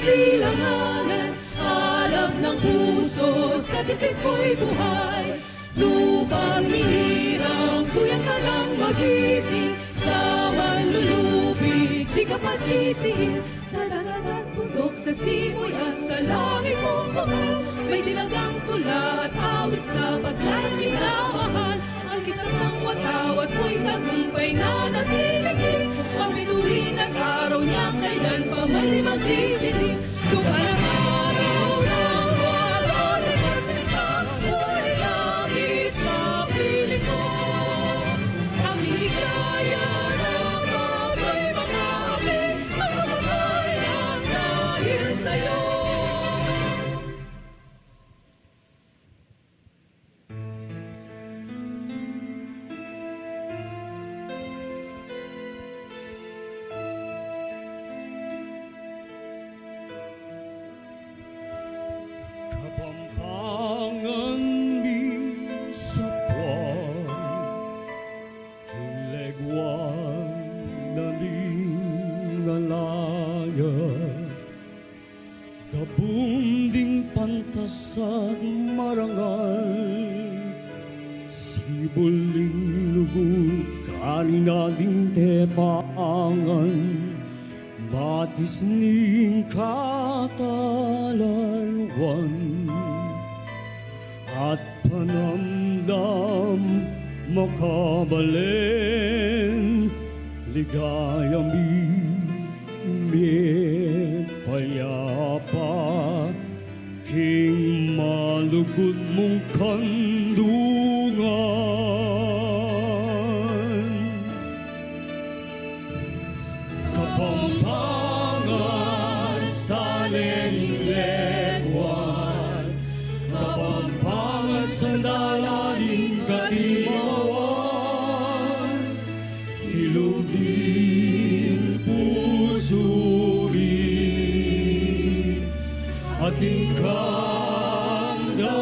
silanganan, alab ng puso, sa tipid ko'y buhay. Lupang hirang, tuyan ka lang magiting, sa manlulubig, di ka pasisihin. Sa dagat at bundok, sa simoy at sa langit mong mahal, may dilagang tula at awit sa paglayang minamahal. Ang kisap ng watawat mo'y tagumpay na natiligig, ang bituin at araw niya kailan pa may maglilinig. Lupa ng araw ng wala ay kasinta, uli langit sa piling ko. Ang miligaya ng ako'y mga api, ang mamatay ang dahil sa'yo. Kapampangan di sa buwan, kilegwan na lingalaya, kabunding pantasag marangal, sibuling lugul kaninading tepaangan, batis ning katalalwan, at panamdam makabalen, ligaya mi payapa, king malugod mong kandungan. Kapampangan sa leninglegwan, Kapampangan sa dalaling katimawan, kilubing pusuri, ating kamdabanan.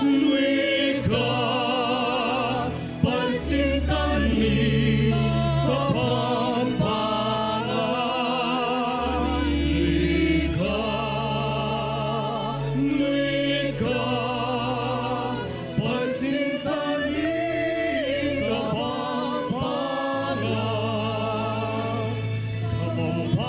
Luit ka, pansintan ni Kapampangan. Luit ka, pansintan ni Kapampangan.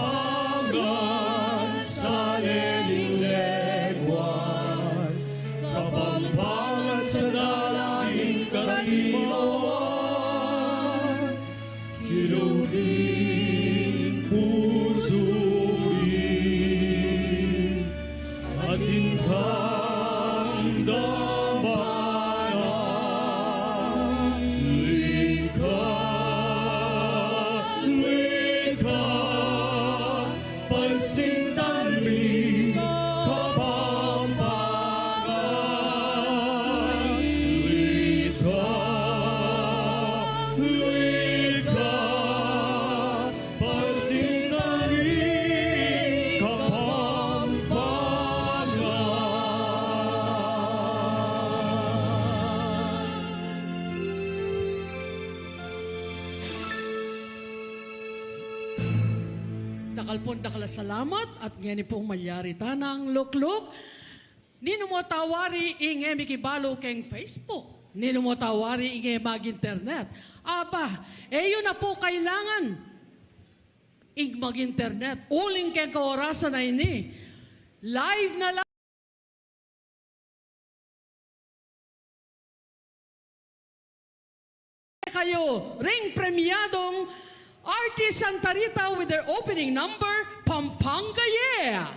Kapampangan sa leninglegwan, Kapampangan sa dalangin katimawan, kilubing pusuri, ating kamdabanan. Wika, pansintan mi Kapampangan. Wika, pansintan mi Kapampangan. Dakalpon dakala salamat at ngani pong malyari tanang lukluk. Nino mo tawari inge mikibalo keng Facebook. Nino mo tawari inge mag-internet. Aba, yun na po kailangan. Ing mag-internet. Uling keng kaorasan na ini. Live na live. Kayo, ring premiadong Artist Santa Rita with their opening number, Pampanga Yeah!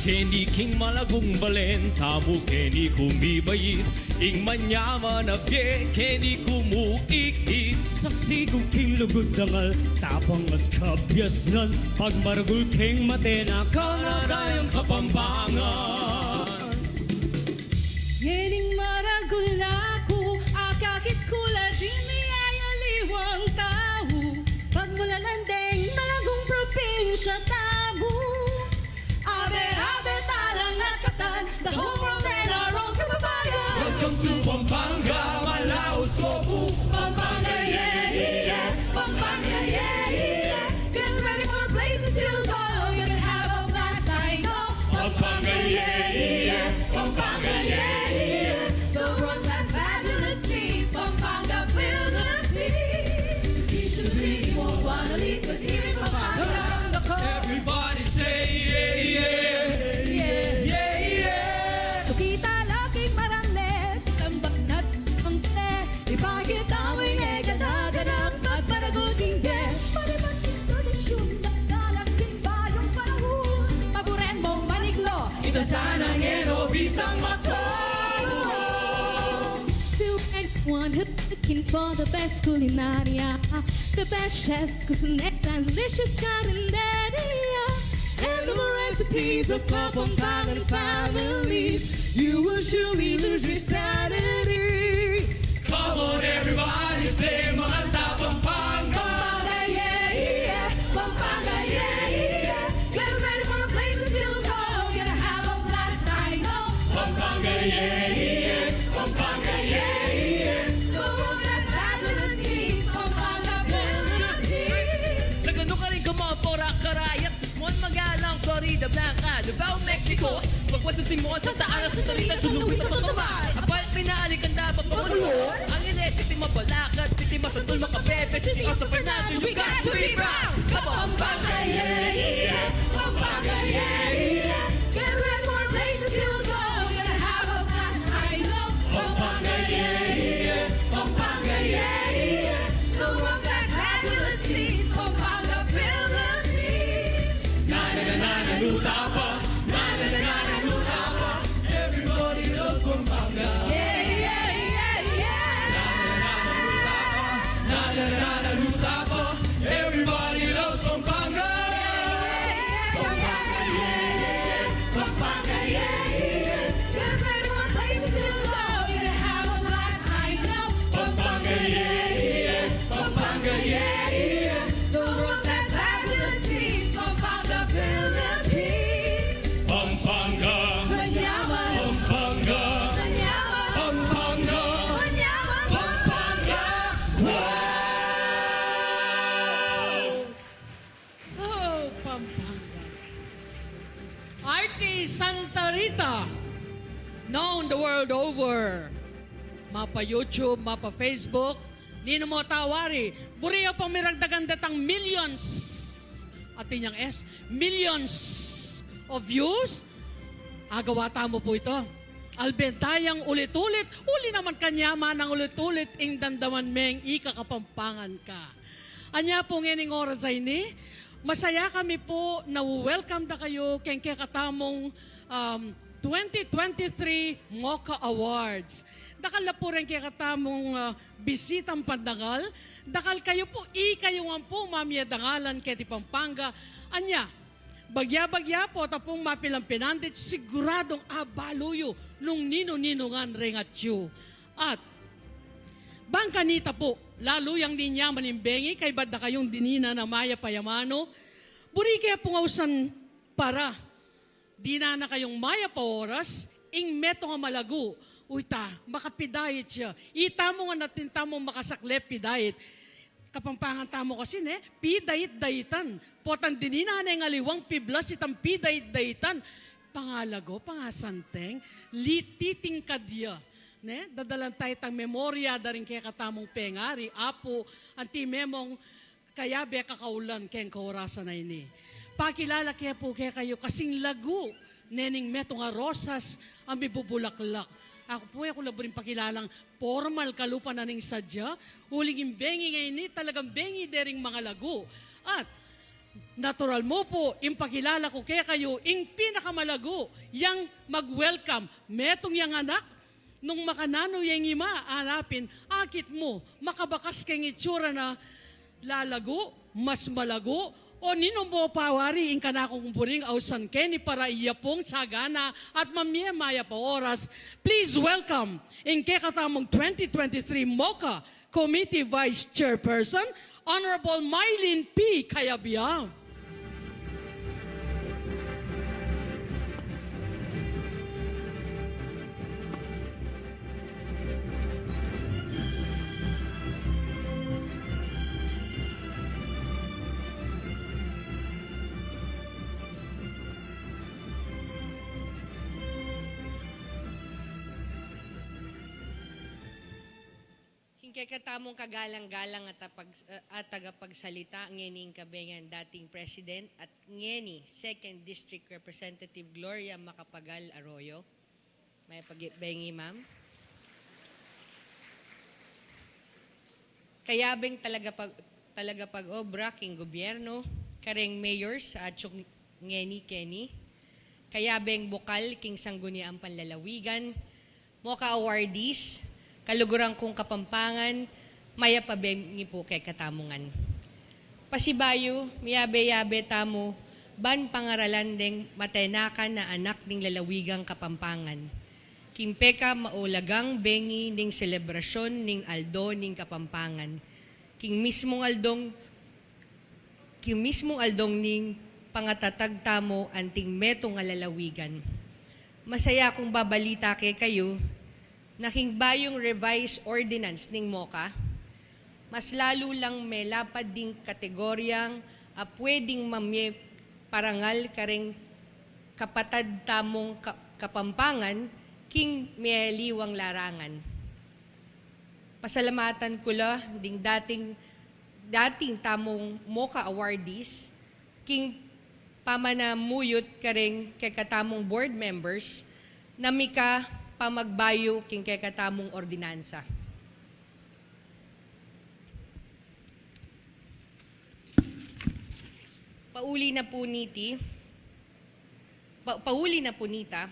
Keni king malagong balen, tamu keni kumibayit, ing manyaman na bie, keni kumuikit. Saksi kong king lugod dangal, tapang at kabyasnan, pag maragul king matena, kanadayang Kapampangan. Ngening maragul ako, akakit kula din may ayaliwang tao. Pagmula landeng, malagong probinsya tamo. Sa sana ngeno bisang Two and one who's looking for the best culinaria, the best chefs, kusinek and delicious carinderia, and the more recipes of Kapampangan families. You will surely lose your sanity. Come on everybody, say mga Kapampangan. Pampanga, yeah, yeah. Pampanga, yeah, yeah. Get ready for the places you'll go. Gonna have a blast, I know. Pampanga, yeah, yeah. Pampanga, yeah, yeah. The world has fabulous scenes. Pampanga, Philippines. Nagano ka rin kumapora karayat sa small magalang Florida Blanca, Davao, Mexico. Pagwasan si mo sa taas sa tarita, sulubi sa pagkamar. Apal, pinaalikan na pagpamulo. Ang ilet, piti mabalakat, piti masatul, makabebe, piti sa Fernando, you got to be proud. Pampanga, yeah, yeah. Pampanga, yeah, yeah. Get ready for places you'll go. Gonna have a blast, I know. Pampanga, yeah, yeah. Pampanga, yeah, yeah. The world has fabulous scenes. Pampanga, Philippines. Luta pa, luta pa. Everybody loves Pampanga. Yeah, yeah, yeah, yeah. Luta pa, everybody loves Pampanga. Pampanga, yeah, yeah. Get ready for places you'll go. Gonna have a blast, I know. Pampanga, yeah, yeah. Pampanga, yeah, yeah. The world has fabulous scenes. Pampanga, Philippines. Pampanga, Manyaman, Pampanga, manyaman, Pampanga, manyaman, Pampanga. Oh, Pampanga. Artie Santa Rita, known the world over. Mapa YouTube, mapa Facebook, nino mo tawari, buriya pang miragdagan datang millions, atin yung S, millions of views. Agawata mo po ito. Albentayang ulit-ulit, uli naman kanyaman ang ulit-ulit, ing dandaman meng ikakapampangan ka. Anya po ngening oras ay ni, masaya kami po na welcome na kayo keng katamong 2023 MOKA Awards. Dakal na po rin katamong bisitang pandangal. Dakal kayo po, kayo nga po mamya dangalan keti Pampanga. Anya, bagya-bagya po tapong mapilang pinandit, siguradong abaluyo nung nino-ninungan ring at you. At bangkanita po, lalo yung dinya manimbengi, kay bad na kayong dinina na maya payamano, buri kaya pungawsan para, di na kayong maya pa oras, ing meto nga malago, uita, makapidayit siya. Ita mo nga natin tamong makasaklep pidayit. Kapampangan tamo kasi pidayit-dayitan. Potan dinina na yung aliwang piblas, itang pidayit-dayitan. Pangalago, pangasanteng, lititing kadya. Dadalan tayo tang memorya daring kaya katamong pengari, apo, anti-memong kayabe kakaulan keng kaurasan na ini. Pakilala kaya po kaya kayo kasing lagu, nening meto nga rosas, ang bibubulaklak. Ako po ako laborin pakilalang formal kalupa na ning sadya, huling bengi ngayon ni talagang bengi dering mga lagu. At natural mo po, impakilala ko kaya kayo, ing pinakamalago, yang mag-welcome, metong yang anak, nung makanano yung ima, hanapin, akit mo, makabakas keng itsura na lalago, mas malago, o nino mo pawari ing kanakong buring ausan keni para iyapong sagana at mamiyemaya pa oras. Please welcome ing kekatamong 2023 MOKA Committee Vice Chairperson, Honorable Mylene P. Cayabyab. Kekatamong kagalang-galang at tagapagsalita ngening kabengan dating President at ngeni 2nd District Representative Gloria Macapagal Arroyo. May pagbengi, ma'am. Kayabeng talaga pag-obra king gobyerno, kareng mayors at ngeni Kenny, Kayabeng Bukal, King Sangguniang Panlalawigan, MOKA awardees, kalugurang kong Kapampangan, maya pabengi po kay Katamungan. Pasibayo, miyabe-yabe tamo, ban pangaralan ding matenakan na anak ning lalawigang Kapampangan. Kimpeka maulagang bengi ning selebrasyon ning aldo ning Kapampangan. King mismong aldong ning pangatatag tamo anting meto nga lalawigan. Masaya kong babalita kay kayo, naking bayong revised ordinance ning MOKA, mas lalo lang may lapad ding kategoryang pwedeng mamye parangal karing kapatad tamong Kapampangan king may liwang larangan. Pasalamatan ko la ding dating tamong MOKA awardees king pamanamuyot karing kay katamong board members na mika pamagbayo king kay katamong ordinansa. Pauli na po nita,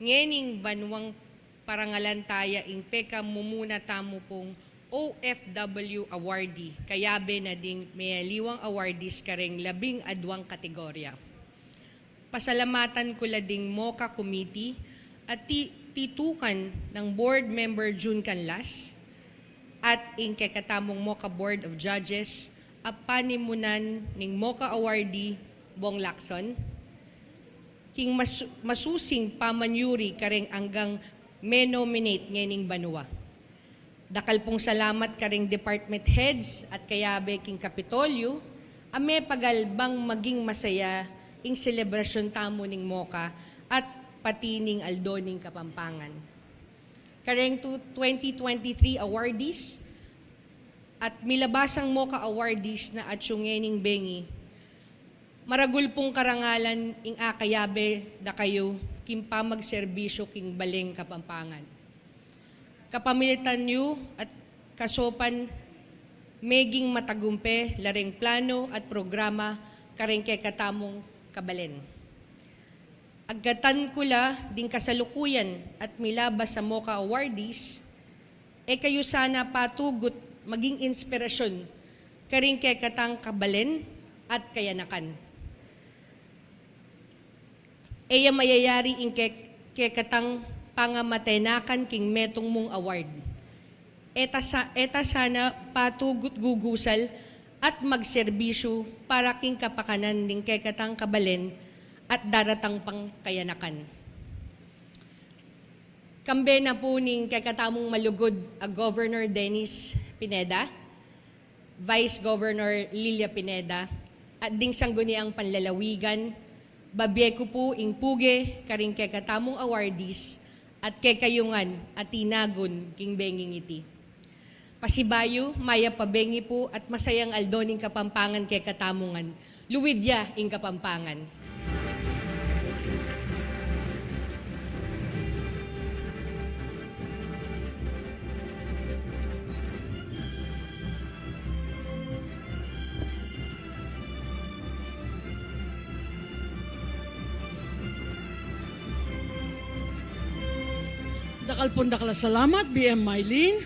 ngening banwang parangalan taya ing peka mumuna tamo pong OFW awardee, kayabe na ding may liwang awardees karing 12 kategorya. Pasalamatan ko la ding MOKA Committee at titukan ng Board Member June Canlas at ing kekatamong MOKA Board of Judges apanimunan ning MOKA awardee Bong Lacson, king masusing pamanyuri karing anggang me-nominate ngening banwa. Dakal pong salamat karing department heads at kayabe king Kapitolyo, ame pagalbang maging masaya ing selebrasyon tamo ning MOKA at pati ning aldo ning Kapampangan. Karing 2023 awardees at milabasang MOKA awardees na atsyungening bengi, maragul pong karangalan ing akayabe da kayo king pamagserbisyo king baleng Kapampangan. Kapamilitan nyo at kasopan meging matagumpe laring plano at programa karing kay katamong kabalen. Agatan ko la ding kasalukuyan at milabas sa MOKA awardees, kayo sana patugot maging inspirasyon karing kay katang kabalen at kayanakan. Mayayari ing kay katang pangamatenakan king metong mong award. Eta sana patugot gugusal at magserbisyo para king kapakanan ding kay katang kabalen at daratang pang kayanakan. Kambe na po ning kay katamong malugod a Governor Dennis Pineda, Vice Governor Lilia Pineda, at ding Sangguniang Panlalawigan, babye ko po ing puge karing kay katamong awardees at kay kayungan at tinagon king benging iti. Pasibayo, maya pabengi po at masayang aldo ning Kapampangan kay katamungan, luwidya ing Kapampangan. Dakal pong salamat, BM Mylene.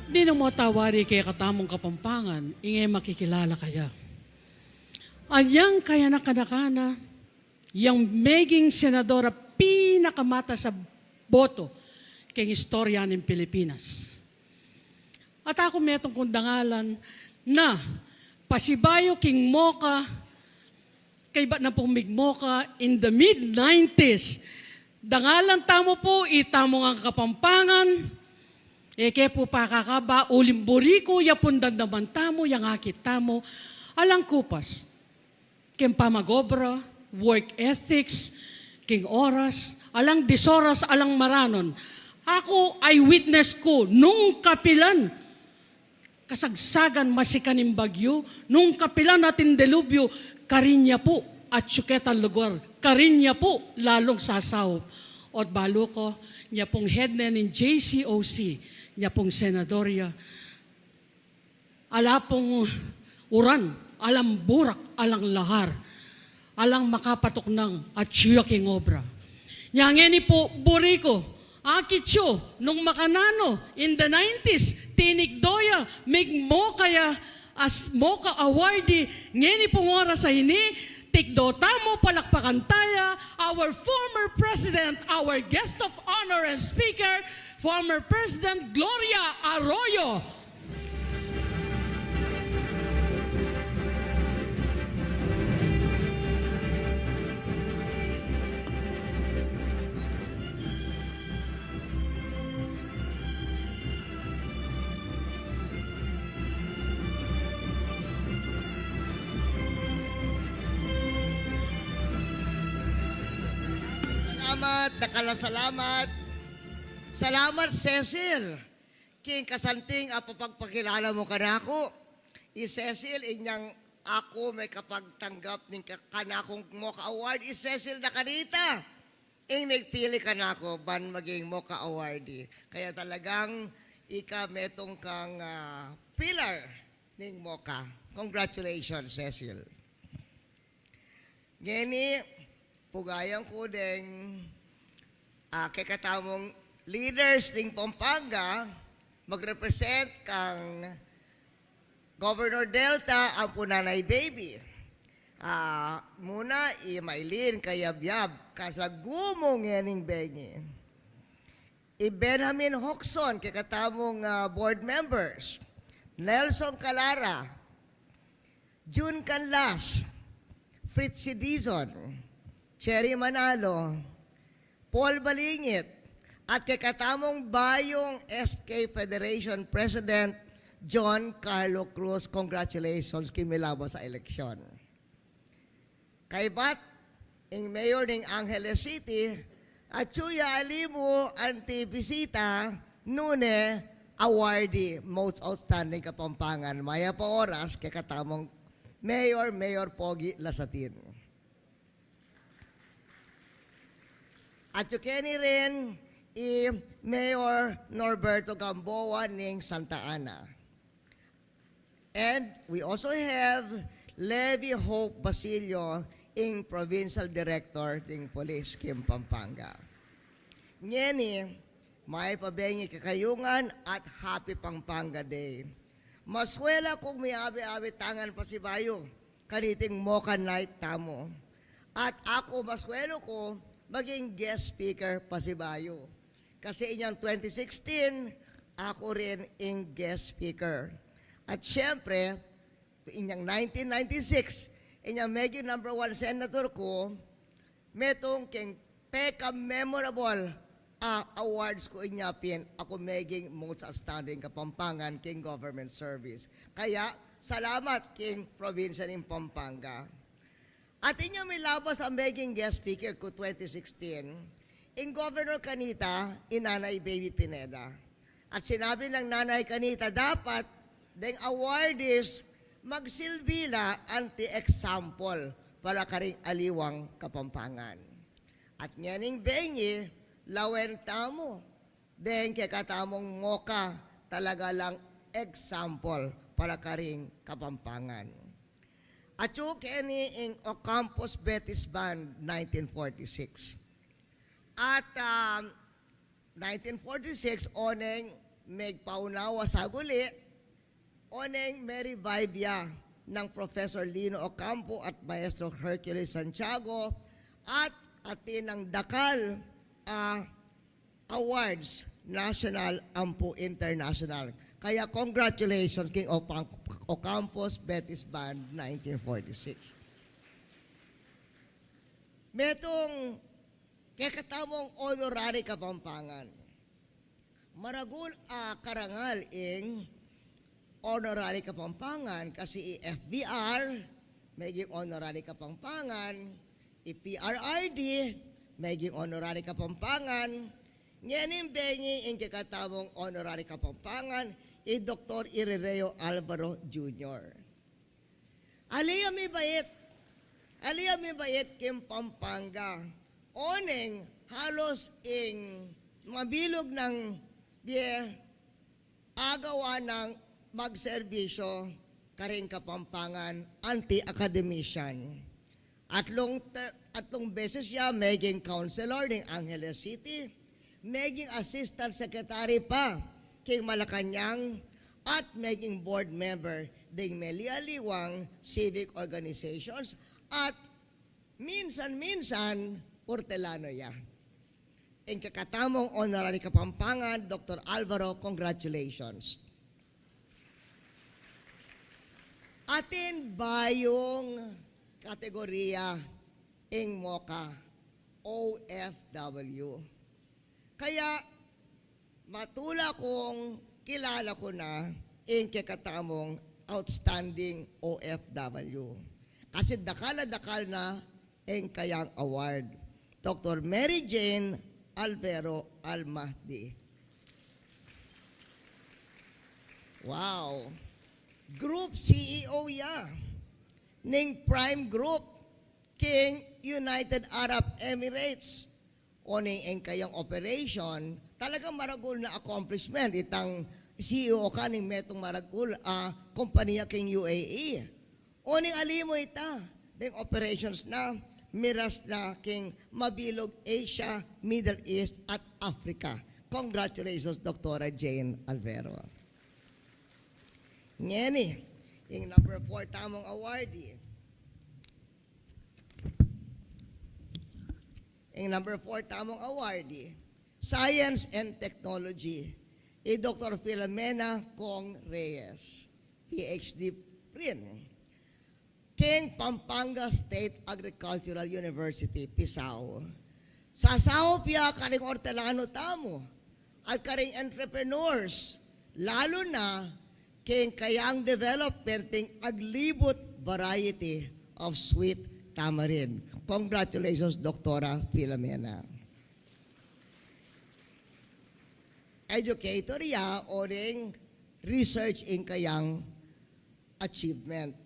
Di na mo tawari kay katamong Kapampangan, ingay makikilala kaya. Anyang kaya na kanakana, yung maging senadora pinakamata sa boto kay istorya ng Pilipinas. At ako metong kundangalan na pasibayo king MOKA, kay ba't na pong MOKA in the mid-90s, dangalan tamo po, itamo ang Kapampangan, kaya po pakakaba, ulimburiko, yapundan naman tamo, yang akit tamo, alang kupas, king pamagobra, work ethics, king oras, alang disoras, alang maranon. Ako ay witness ko, nung kapilan, kasagsagan masikaning bagyo, nung kapilan natin delubyo, karinya po, at syuketan lugar, karinya po, lalong sasawop. At balo ko, niya pong head na ng JCOC, niya pong senadorya, ala pong uran, alang burak, alang lahar. alang makapatok ng at king obra. Yang po Boriko, Akityo, nung makanano, in the 90s, tinigdoya, mig MOKA as MOKA awardee, ngeni po ngora sa hini, tikdota mo palakpakan taya, our former president, our guest of honor and speaker, former President Gloria Arroyo. Salamat. Salamat, Cecil. King kasanting apapagpakilala mo ka na ako. Cecil, inyang ako may kapagtanggap ng kanakong MOKA Award. Cecil na kanita. Nagpili ka na ako ban maging MOKA Awardee. Kaya talagang metong kang pillar ng MOKA. Congratulations, Cecil. Ngeni, pugayan ko ding kay katamong leaders ng Pampanga, mag-represent kang Governor Delta ang punanay baby. Muna, Maylin, Kayabyab, kasagumong yaning bengi. Benjamin Hoxon, kay katamong board members, Nelson Calara, June Canlas, Fritz Dizon, Cherry Manalo, Paul Balingit, at kay katamong bayong SK Federation President John Carlo Cruz. Congratulations, kimilabo sa eleksyon. Kay Bat, ang mayor ng Angeles City, at Chuya Alimu Antibisita Nune, awardee, most outstanding Kapampangan. Maya pa oras kay katamong Mayor Pogi Lasatin. At yukeni rin Mayor Norberto Gamboa ng Santa Ana. And we also have Levi Hope Basilio, ang Provincial Director ng Police Kim Pampanga. Ngeni, may pabengi kakayungan at Happy Pampanga Day. Maswela kung may abi-abi tangan pa si Bayo, kaniting MOKA night tamo. At ako maswelo ko, maging guest speaker pa si Bayo. Kasi inyang 2016, ako rin ang guest speaker. At syempre, inyang 1996, inyang maging number 1 senator ko, metong king peka memorable awards ko inyapin, ako maging most outstanding Kapampangan king government service. Kaya, salamat king provincia ng Pampanga. At inyong may labas ang maging guest speaker ko 2016, in Governor Canita, Nanay Baby Pineda. At sinabi ng Nanay Canita, dapat deng awardees magsilbila anti-example para karing aliwang Kapampangan. At nyaning bengi, lawenta mo, deng kakatamong MOKA, talaga lang example para karing Kapampangan. At yung kini in Ocampos Betis Band, 1946. At 1946, oneng megpaunawa sa guli, oneng Mary Vibia ng Professor Lino Ocampo at Maestro Hercules Santiago at atin ng Dakal Awards, National Ampo International. Kaya congratulations King Ocampos Betis Band 1946. Metong kakatamong honorary Kapampangan. Maragul karangal ing honorary Kapampangan kasi FBR maging honorary Kapampangan, PRRD maging honorary Kapampangan, ngayon bengi ing kakatamong honorary Kapampangan, Dr. Irireo Alvaro Jr. Aliyah mi bait kim Pampanga, oneng halos ing mabilog ng agawa ng magserbisyo karing Kapampangan anti-academician. Atlong beses siya maging counselor ng Angeles City, maging assistant secretary pa kay Malacanang, at maging board member ng Melialiwang Civic Organizations, at minsan-minsan Hortelano ya. Ang kakatamong honorary Kapampangan, Dr. Alvaro, congratulations. Atin ba yung kategorya ng MOKA, OFW? Kaya matula kong kilala ko na ang kakatamong outstanding OFW. Kasi dakal na ang kayang award. Dr. Mary Jane Alvero Almahdi. Wow! Group CEO ya ng Prime Group king United Arab Emirates. O ning ang kayang operation, talagang maragul na accomplishment. Itang CEO ka ng metong maragul kompanya king UAE. O ning alimo ita, ng operations na miras na king mabilog Asia, Middle East at Africa. Congratulations, Dr. Jane Alvero. Ngeni, yung number 4 tamong awardee. Yung number 4 tamong awardee, Science and Technology, Dr. Filomena Kong Reyes, PhD rin. King Pampanga State Agricultural University, Pisao. Sasaw piya karing Hortelano tamo at karing entrepreneurs, lalo na king kayang development ting aglibot variety of sweet tamarind. Congratulations, Dr. Filomena. Educator ya o ring research in kayang achievement.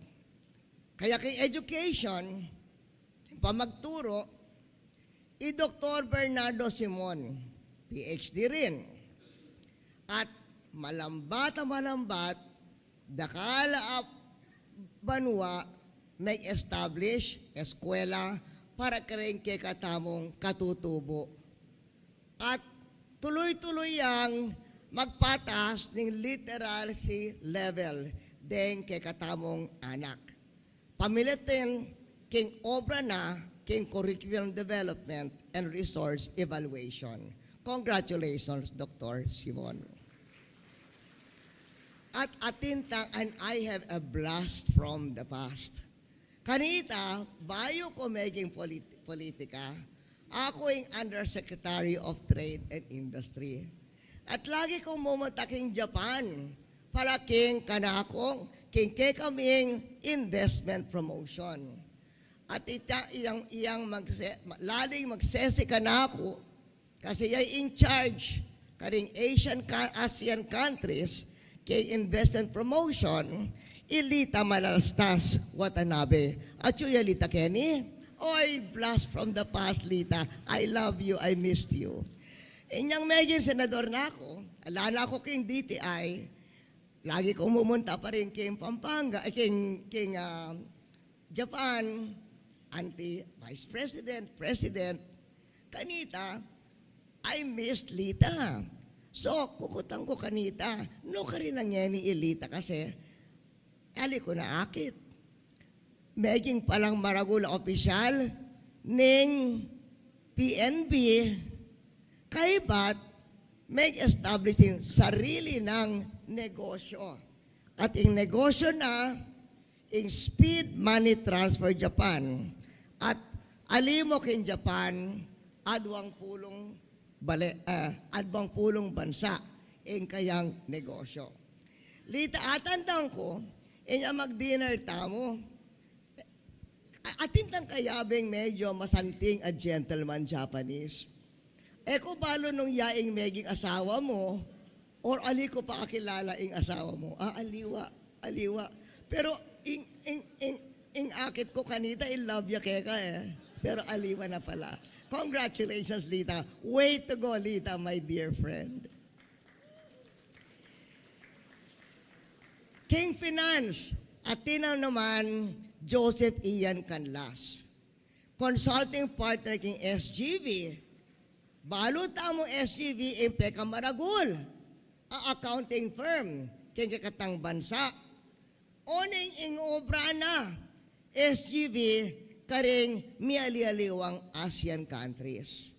Kaya kay education, pamagturo, Dr. Bernardo Simon, PhD rin. At malambat, dakala banwa may establish eskwela para karing kay katamong katutubo. At tuloy-tuloy yang magpatas ng literacy level den kay katamong anak. Pamilitin king obra na king curriculum development and resource evaluation. Congratulations, Dr. Simon. At atintang, and I have a blast from the past. Kanita, bayo ko maging politika, ako yung Undersecretary of Trade and Industry. At lagi kong mumataking Japan para king kanakong, king kaming investment promotion. At iyang laling magsesi kanako, kasi yay in charge karing ASEAN countries kay investment promotion, Ilita Malastas Watanabe. At yung Lita Kenny, oy, blast from the past, Lita. I love you, I missed you. Inyang meging senador na ako, alala ko king DTI, lagi kong mumunta pa rin king Pampanga, king Japan, anti-vice president, president. Kanita, I missed Lita. So, kukutang ko kanita, no ka rin ang ni Ilita kasi, ali ko na akit. Meging palang maragula opisyal ng PNB, kay ba't may establishing sarili ng negosyo. At yung negosyo na, yung Speed Money Transfer Japan. At alimo kin Japan, adwang pulong bansa in kayang negosyo. Lita, atandang ko, inya mag-dinner tamo. Atintang kayabing medyo masanting a gentleman Japanese. Eko balo nung yaing meging asawa mo, or ali ko pa kakilala ing asawa mo. Aliwa. Pero ing akit ko kanita, I love ya keka eh. Pero aliwa na pala. Congratulations, Lita. Way to go, Lita, my dear friend. King Finance, at tinaw naman, Joseph Ian Canlas. consulting partner king SGV. Balo tamo SGV in Peka Maragul, a accounting firm king kakatang bansa. Oning ing obra na SGV karing mialialiwang ASEAN countries.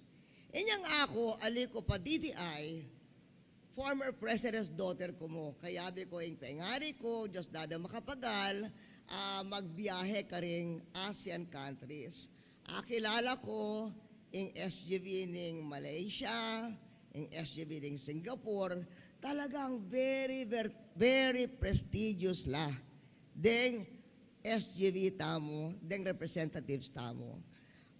Inyang ako, aliko pa DTI, former president's daughter ko mo. Kayabi ko ing pengari ko, Diyos dada makapagal, magbiyahe karing ASEAN countries. Kilala ko ing SGV ning Malaysia, ing SGV ning Singapore, talagang very, very, very prestigious la. Deng SGV tamo, deng representatives tamo.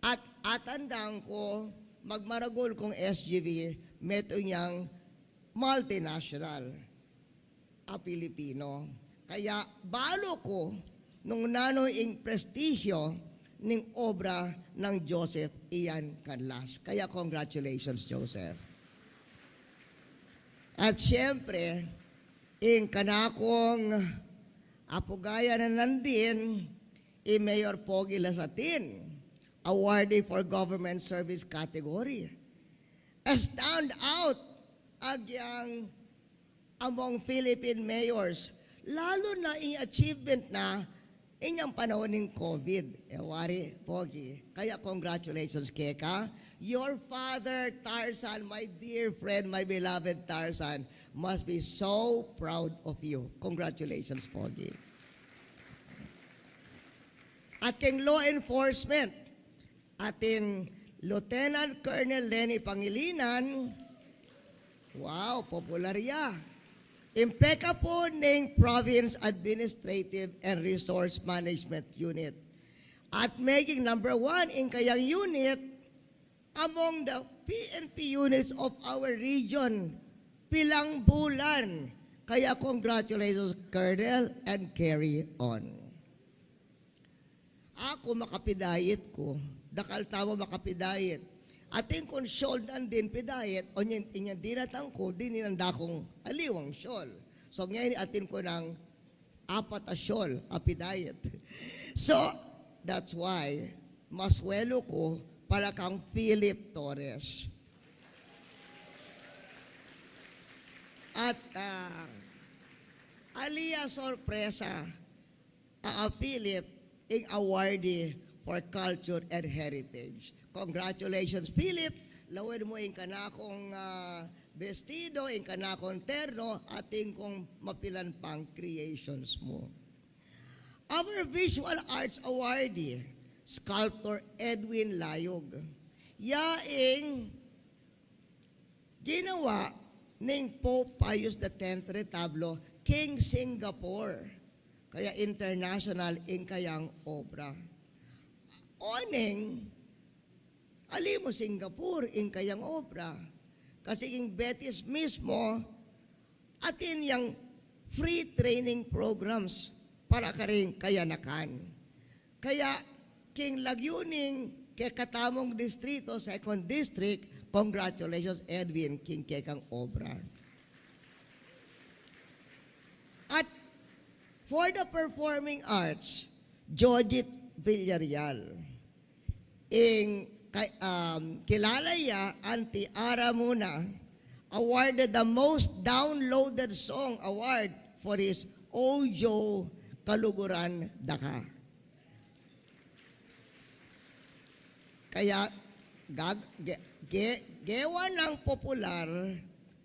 At atandang ko, magmaragol kong SGV, meto niyang multinational, Pilipino. Kaya balo ko, nung nanoing prestigyo ning obra ng Joseph Ian Canlas. Kaya congratulations, Joseph. At siyempre, ing kanakong apugaya na nandin, Mayor Pogi Lasatin, awardee for government service category. A stand out agyang among Philippine mayors, lalo na yung achievement na inyang panahon ng COVID. Wari, Pogi. Kaya congratulations, Keka. Your father, Tarzan, my dear friend, my beloved Tarzan, must be so proud of you. Congratulations, Pogi. At king law enforcement, ating Lieutenant Colonel Lenny Pangilinan, wow, popularya. Impeka po ng Province Administrative and Resource Management Unit. At making number 1 in kayang unit among the PNP units of our region. Pilang bulan. Kaya congratulations, Colonel, and carry on. Ako makapidayet ko. Dakal tamo makapidayet. Ating kung syol din pidayet, o niyan dinatang ko, dininanda kong aliwang syol. So ngayon atin ko ng 4 na syol, apidayet. So, that's why, maswelo ko para kang Philip Torres. At aliya sorpresa, Philip, ing awardee for culture and heritage. Congratulations, Philip. Lawin mo yung kanakong vestido, yung kanakong terno, ating kong mapilan pang creations mo. Our Visual Arts Awardee, Sculptor Edwin Layog. Yaing ginawa ng Pope Pius X retablo, King Singapore. Kaya international in kayang obra. Oning, alimo Singapore in kayang obra. Kasi yung Betis mismo, atin yung free training programs para karing kayanakan. Kaya, king lagyuning kay katamong distrito, 2nd district, congratulations Edwin, king kekang obra. At for the performing arts, Jojit Villarreal. Kilala ya, Auntie Ara Muna, awarded the most downloaded song award for his Ojo Kaluguran Daka. Kaya gewa ng popular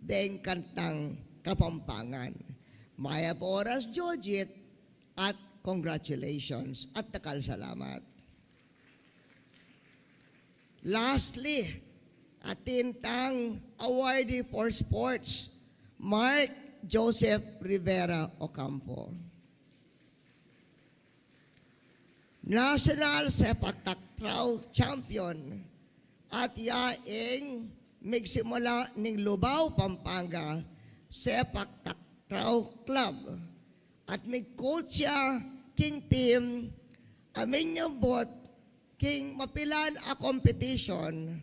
deng kantang Kapampangan. Maya po oras, Jojit, at congratulations at takal salamat. Lastly, atintang awardee for sports, Mark Joseph Rivera Ocampo. National Sepak Takraw Champion at yaing migsimula ning Lubao, Pampanga, Sepak Takraw Club. At may coach siya, king team, amin niyang bot, king mapilan a competition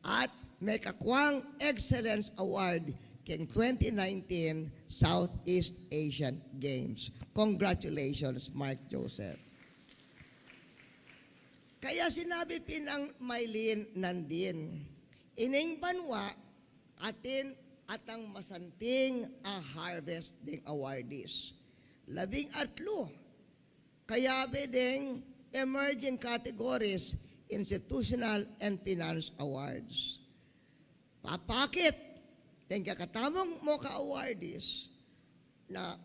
at may kakwang Excellence Award king 2019 Southeast Asian Games. Congratulations, Mark Joseph. Kaya sinabi pinang Maylin nandin, ining banwa atin atang masanting a harvest ding awardees. 13 kaya ding emerging categories, institutional and finance awards. Papakit ding kakatamong MOKA awardees na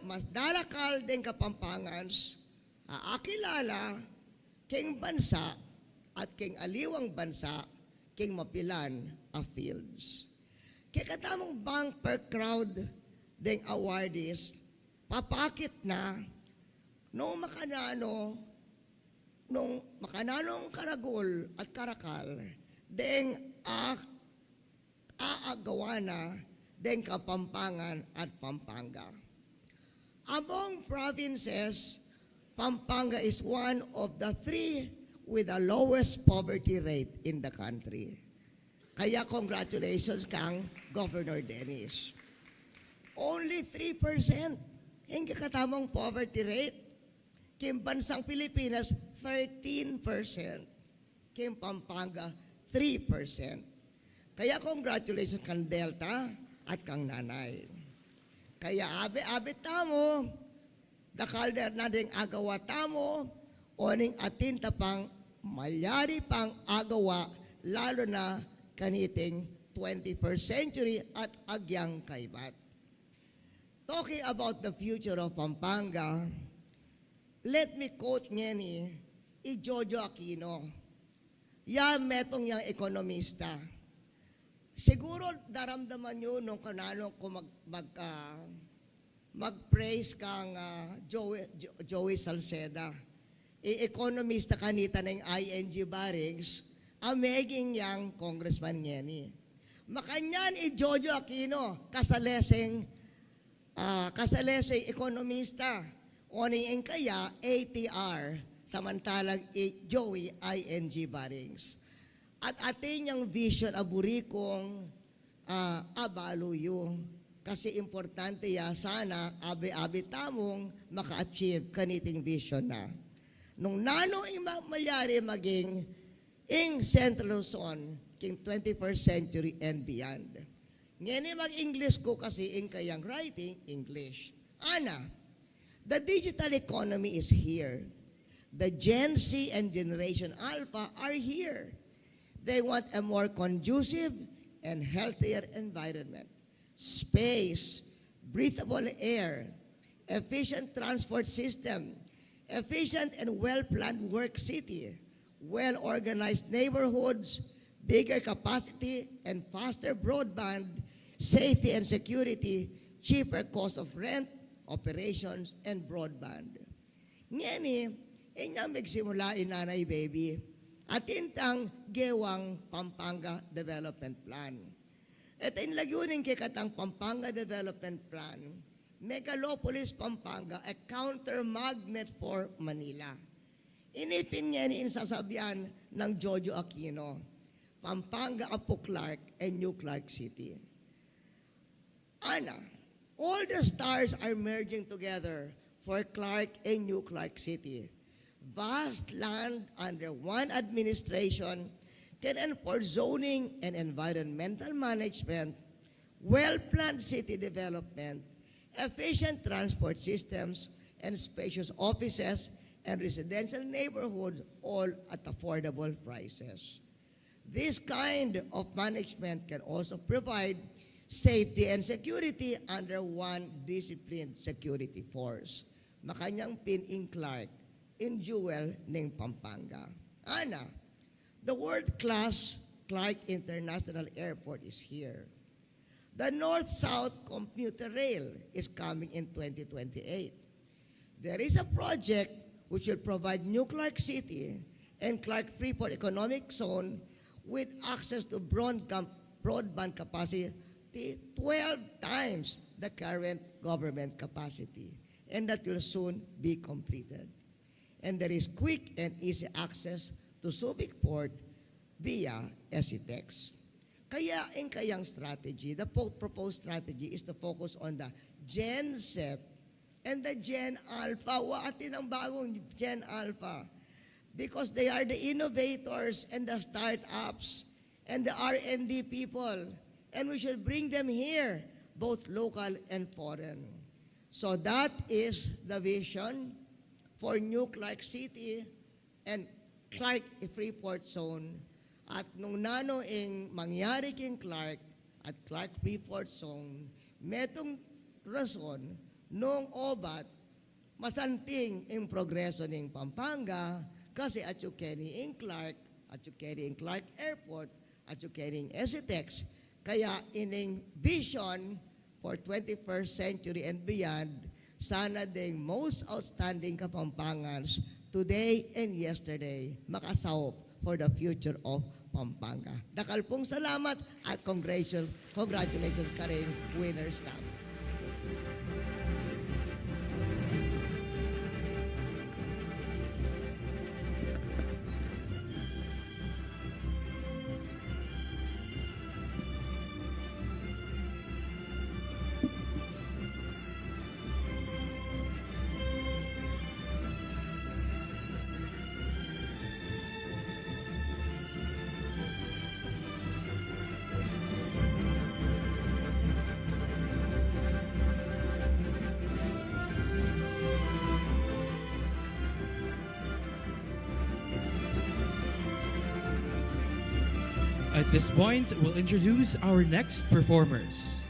mas darakal ding Kapampangans aakilala king bansa at king aliwang bansa king mapilan a fields. Kaya katamong bank per crowd ding awardees, papakit na nung makananong karagol at karakal, ding aagawana ding Kapampangan at Pampanga. Among provinces, Pampanga is one of the 3 with the lowest poverty rate in the country. Kaya congratulations kang Governor Dennis. Only 3% hindi katamang poverty rate. Kim bansang Pilipinas, 13%. Kim Pampanga, 3%. Kaya congratulations kang Delta at kang Nanay. Kaya abe tamo, dakal na ding agawa tamo, oning atin tapang malyari pang agawa, lalo na kaniting 21st century at agyang kaibat. Talking about the future of Pampanga, let me quote niya ni Jojo Aquino. Metong yang ekonomista. Siguro daramdaman nyo nung kanano ko mag-praise kang Joey Salceda. Ekonomista kanita ng ING Barracks, ameging yang Congressman Ngeni. Makanyan Jojo Aquino, kasaleseng ekonomista. Oning kaya ATR, samantalang Joey ING Barracks. At atin yung vision aburikong abaluyo. Kasi importante ya sana abe-abe tamong maka-achieve kaniting vision na. Nung nano malyari maging in Central Luzon, king 21st century and beyond. Ngayon mag-English ko kasi in kayang writing English. Ana, the digital economy is here. The Gen Z and Generation Alpha are here. They want a more conducive and healthier environment. Space, breathable air, efficient transport system, efficient and well-planned work city, well-organized neighborhoods, bigger capacity and faster broadband, safety and security, cheaper cost of rent, operations, and broadband. Ngani, inyang magsimula inanay baby, atintang gewang Pampanga Development Plan. At inlagunin kay katang Pampanga Development Plan, Megalopolis Pampanga, a counter-magnet for Manila. Inipin niya ni insasabihan ng Jojo Aquino, Pampanga, Apo Clark, and New Clark City. Ana, all the stars are merging together for Clark and New Clark City. Vast land under one administration can enforce zoning and environmental management, well-planned city development, efficient transport systems, and spacious offices and residential neighborhoods, all at affordable prices. This kind of management can also provide safety and security under one disciplined security force. Makanyang pin in Clark, in Jewel ng Pampanga. Ana, the world-class Clark International Airport is here. The North-South Commuter Rail is coming in 2028. There is a project which will provide New Clark City and Clark Freeport Economic Zone with access to broadband capacity 12 times the current government capacity, and that will soon be completed. And there is quick and easy access to Subic Port via SETEX. Kaya in kayang strategy, the proposed strategy is to focus on the Gen Z and the Gen Alpha. Atin ang bagong Gen Alpha. because they are the innovators and the startups and the R&D people. And we should bring them here, both local and foreign. So that is the vision for New Clark City and Clark Freeport Zone. At nung nanoing mangyari king Clark at Clark Freeport Zone, metong rason nung obat masanting ang progreso ng Pampanga kasi at you carry in Clark, at you carry in Clark Airport, at you carry in SETEX. Kaya ining vision for 21st century and beyond, sana ding most outstanding Kapampangans today and yesterday makasawop for the future of Pampanga. Dakal pong salamat at congratulations ka rin, winner staff. At this point, we'll introduce our next performers.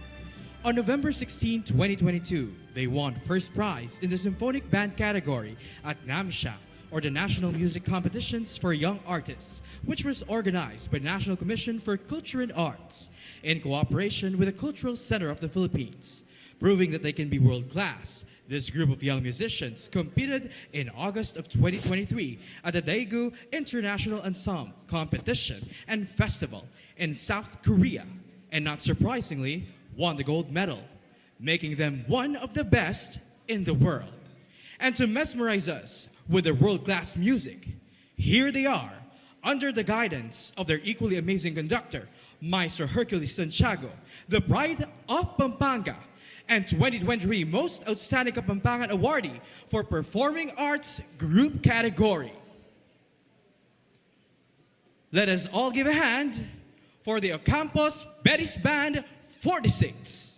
On November 16, 2022, they won first prize in the Symphonic Band category at NAMSHA, or the National Music Competitions for Young Artists, which was organized by National Commission for Culture and Arts in cooperation with the Cultural Center of the Philippines. Proving that they can be world-class, this group of young musicians competed in August of 2023 at the Daegu International Ensemble Competition and Festival in South Korea, and not surprisingly, won the gold medal, making them one of the best in the world. And to mesmerize us with their world-class music, here they are, under the guidance of their equally amazing conductor, Maestro Hercules Santiago, the pride of Pampanga, and 2023 Most Outstanding Kapampangan Awardee for Performing Arts Group category. Let us all give a hand for the Ocampos Betis Band 46.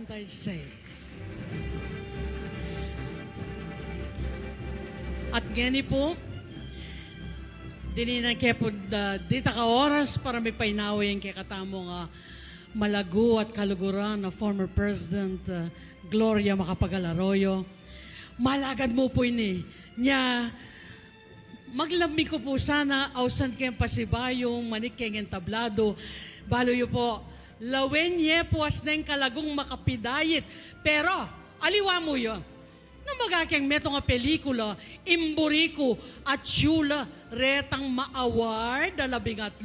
26. At gani po, dininan kaya po dita ka oras para may painawin kaya katamo nga malago at kaluguran na former President Gloria Macapagal-Arroyo. Malagad mo po ini. Nya, maglamig ko po sana, ausan kayong pasibayong, manik kayong entablado. Balo yo po, lawen ye po as na kalagong makapidayit. Pero, aliwa mo yun. Nang magakyang meto nga pelikula, Imburiko at Chula, retang ma-award, 13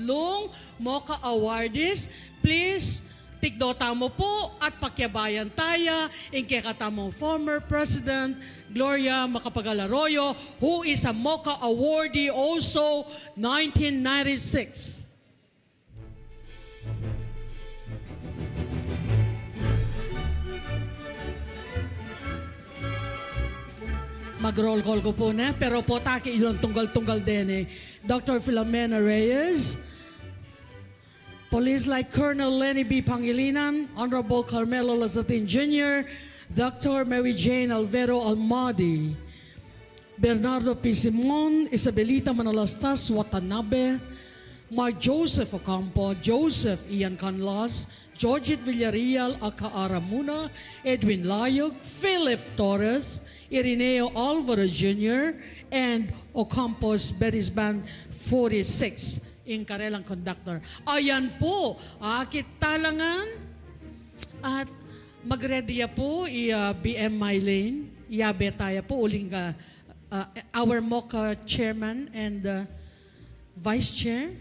MOKA awardees. Please, tikdota mo po at pakyabayan tayo in kay katamong former President Gloria Macapagal-Arroyo, who is a MOKA awardee also 1996. Mag-roll call ko po na, pero po taki ilang tunggal-tunggal din eh. Dr. Filomena Reyes, Police Light Colonel Lenny B. Pangilinan, Honorable Carmelo Lazatin Jr., Dr. Mary Jane Alvero Almadi, Bernardo P. Simon, Isabelita Manalastas Watanabe, Mark Joseph Ocampo, Joseph Ian Canlas, Georgette Villarreal Akaaramuna, Edwin Layog, Philip Torres, Irineo Alvarez Jr., and Ocampos Betty's Band 46 in Karelang Conductor. Ayan po, kita langan at magready po BM Mylene, iabe tayo po uling our MOKA Chairman and Vice Chair.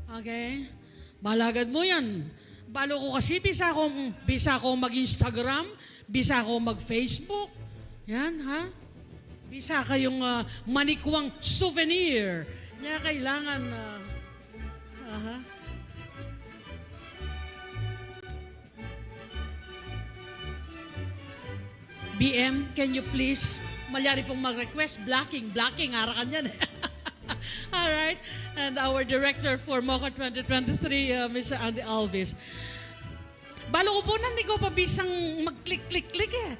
Okay, balagad mo yan. Balo ko kasi bisa ko mag-Instagram, bisa ko mag-Facebook. Yan, ha? Bisa kayong manikwang souvenir. Kaya kailangan, BM, can you please, malyari pong mag-request, blocking, harakan yan. All right. And our director for MOKA 2023, Mr. Andy Alves. Balo ko po na, hindi ko pa bisang mag-click eh.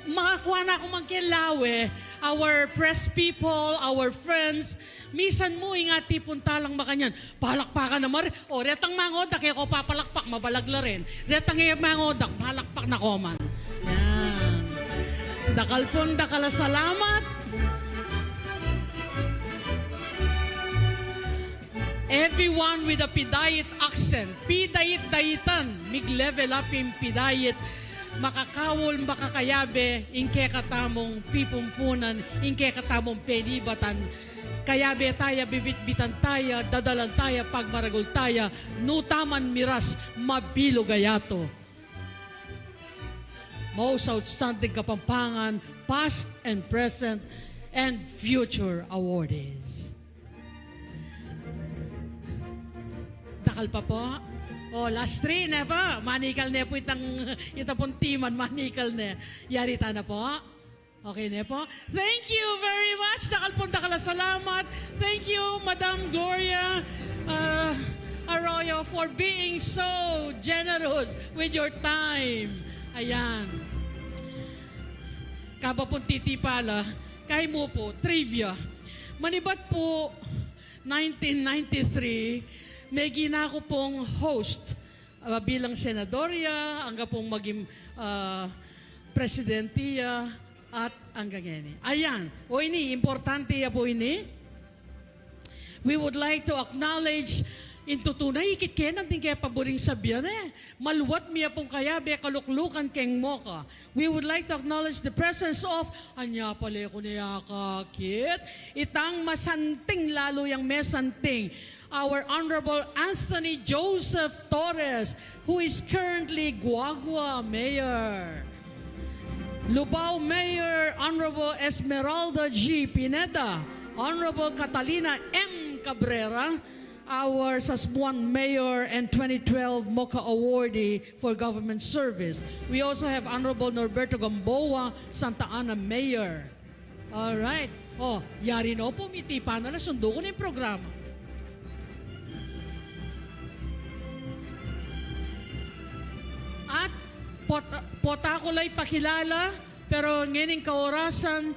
Makakuha na ako magkilawe. Our press people, our friends, misan mo ingati punta lang makanyan. Palakpakan naman. O, retang mangodak, kaya ko papalakpak, mabalagla rin. Retang mangodak, palakpak na koman. Yan. Dakal pong dakala salamat. Everyone with a Pidayit accent, Pidayit-dayitan, mig-level up yung Pidayit, makakawol, makakayabe, inke katamong pipumpunan, inke katamong penibatan, kayabe tayo, bibitbitan tayo, dadalan tayo, pagmaragol tayo, nutaman miras, mabilo gayato. Most outstanding Kapampangan, past and present, and future awardees. Dakal pa po. O, last three na po. Manikal na po itapong timan. Manikal na. Yarita na po. Okay na po. Thank you very much. Dakal po, salamat. Thank you, Madam Gloria Arroyo, for being so generous with your time. Ayan. Kaba pong titipala, kay mo po, trivia. Manibat po, 1993, may ginako pong host bilang senadorya, hanggang pong maging presidentiya at hanggang yan. Ayan. O ini, importante ya po ini. We would like to acknowledge into tunay ikit kenan din kaya paboring sabihan maluwat miya pong kaya be kaluklukan keng MOKA. We would like to acknowledge the presence of anya pala ko niya kakit itang masanting lalo yung mesanting our Honorable Anthony Joseph Torres, who is currently Guagua Mayor. Lubao Mayor Honorable Esmeralda G. Pineda, Honorable Catalina M. Cabrera, our Sasmuan Mayor and 2012 MOKA awardee for government service. We also have Honorable Norberto Gamboa, Santa Ana Mayor. All right. Oh, yari na po, mitipa na sundo ko na yung programa. Potakulay pakilala, pero ngayon kaorasan,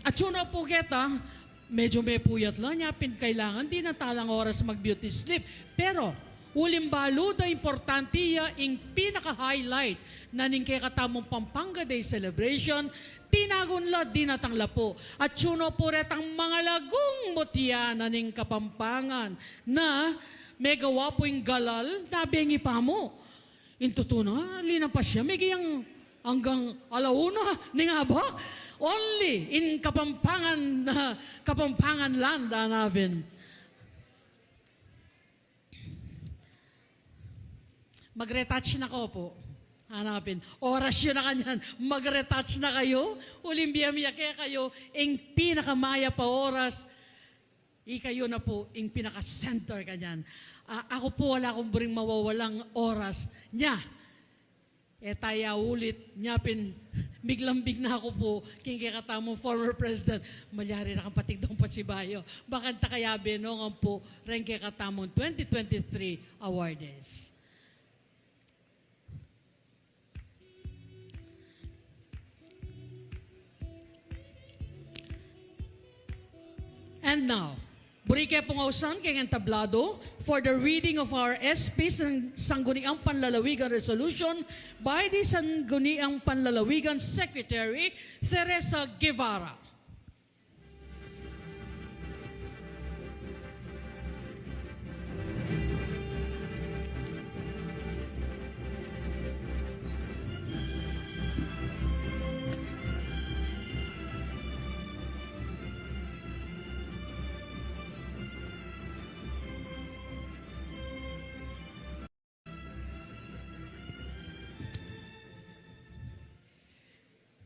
at suna po kita, medyo may puyat lang niya, kailangan din na talang oras mag-beauty sleep. Pero, ulim baluda, importante yung pinaka-highlight na ning kay katamong Pampanga Day celebration, tinagunla dinatang lapo. At suno po retang mga lagong mutya na ning Kapampangan na may gawa po yung galal na bengi pa mo. Intutuna, lina pa siya, may giyang hanggang alauna ning abak. Only in Kapampangan land namin. Mag-retouch na ko po. Hanapin. Oras yun na kanyan. Mag-retouch na kayo. Ulimbiya-miya kaya kayo. Ing pinakamaya pa oras. Ikayo na po. Ing pinaka-center kanyan. Ako po wala akong buring mawawalang oras niya. Taya ulit. Nyapin. Miglambig na ako po. King kakatamo former president. Malyari na kang patig doon pa si Bayo. Bakanta kaya benongan po. Ren kakatamong 2023 awardees. And now, burike pungausan kay entablado for the reading of our SP Sangguniang Panlalawigan Resolution by the Sangguniang Panlalawigan Secretary, Teresa Guevara.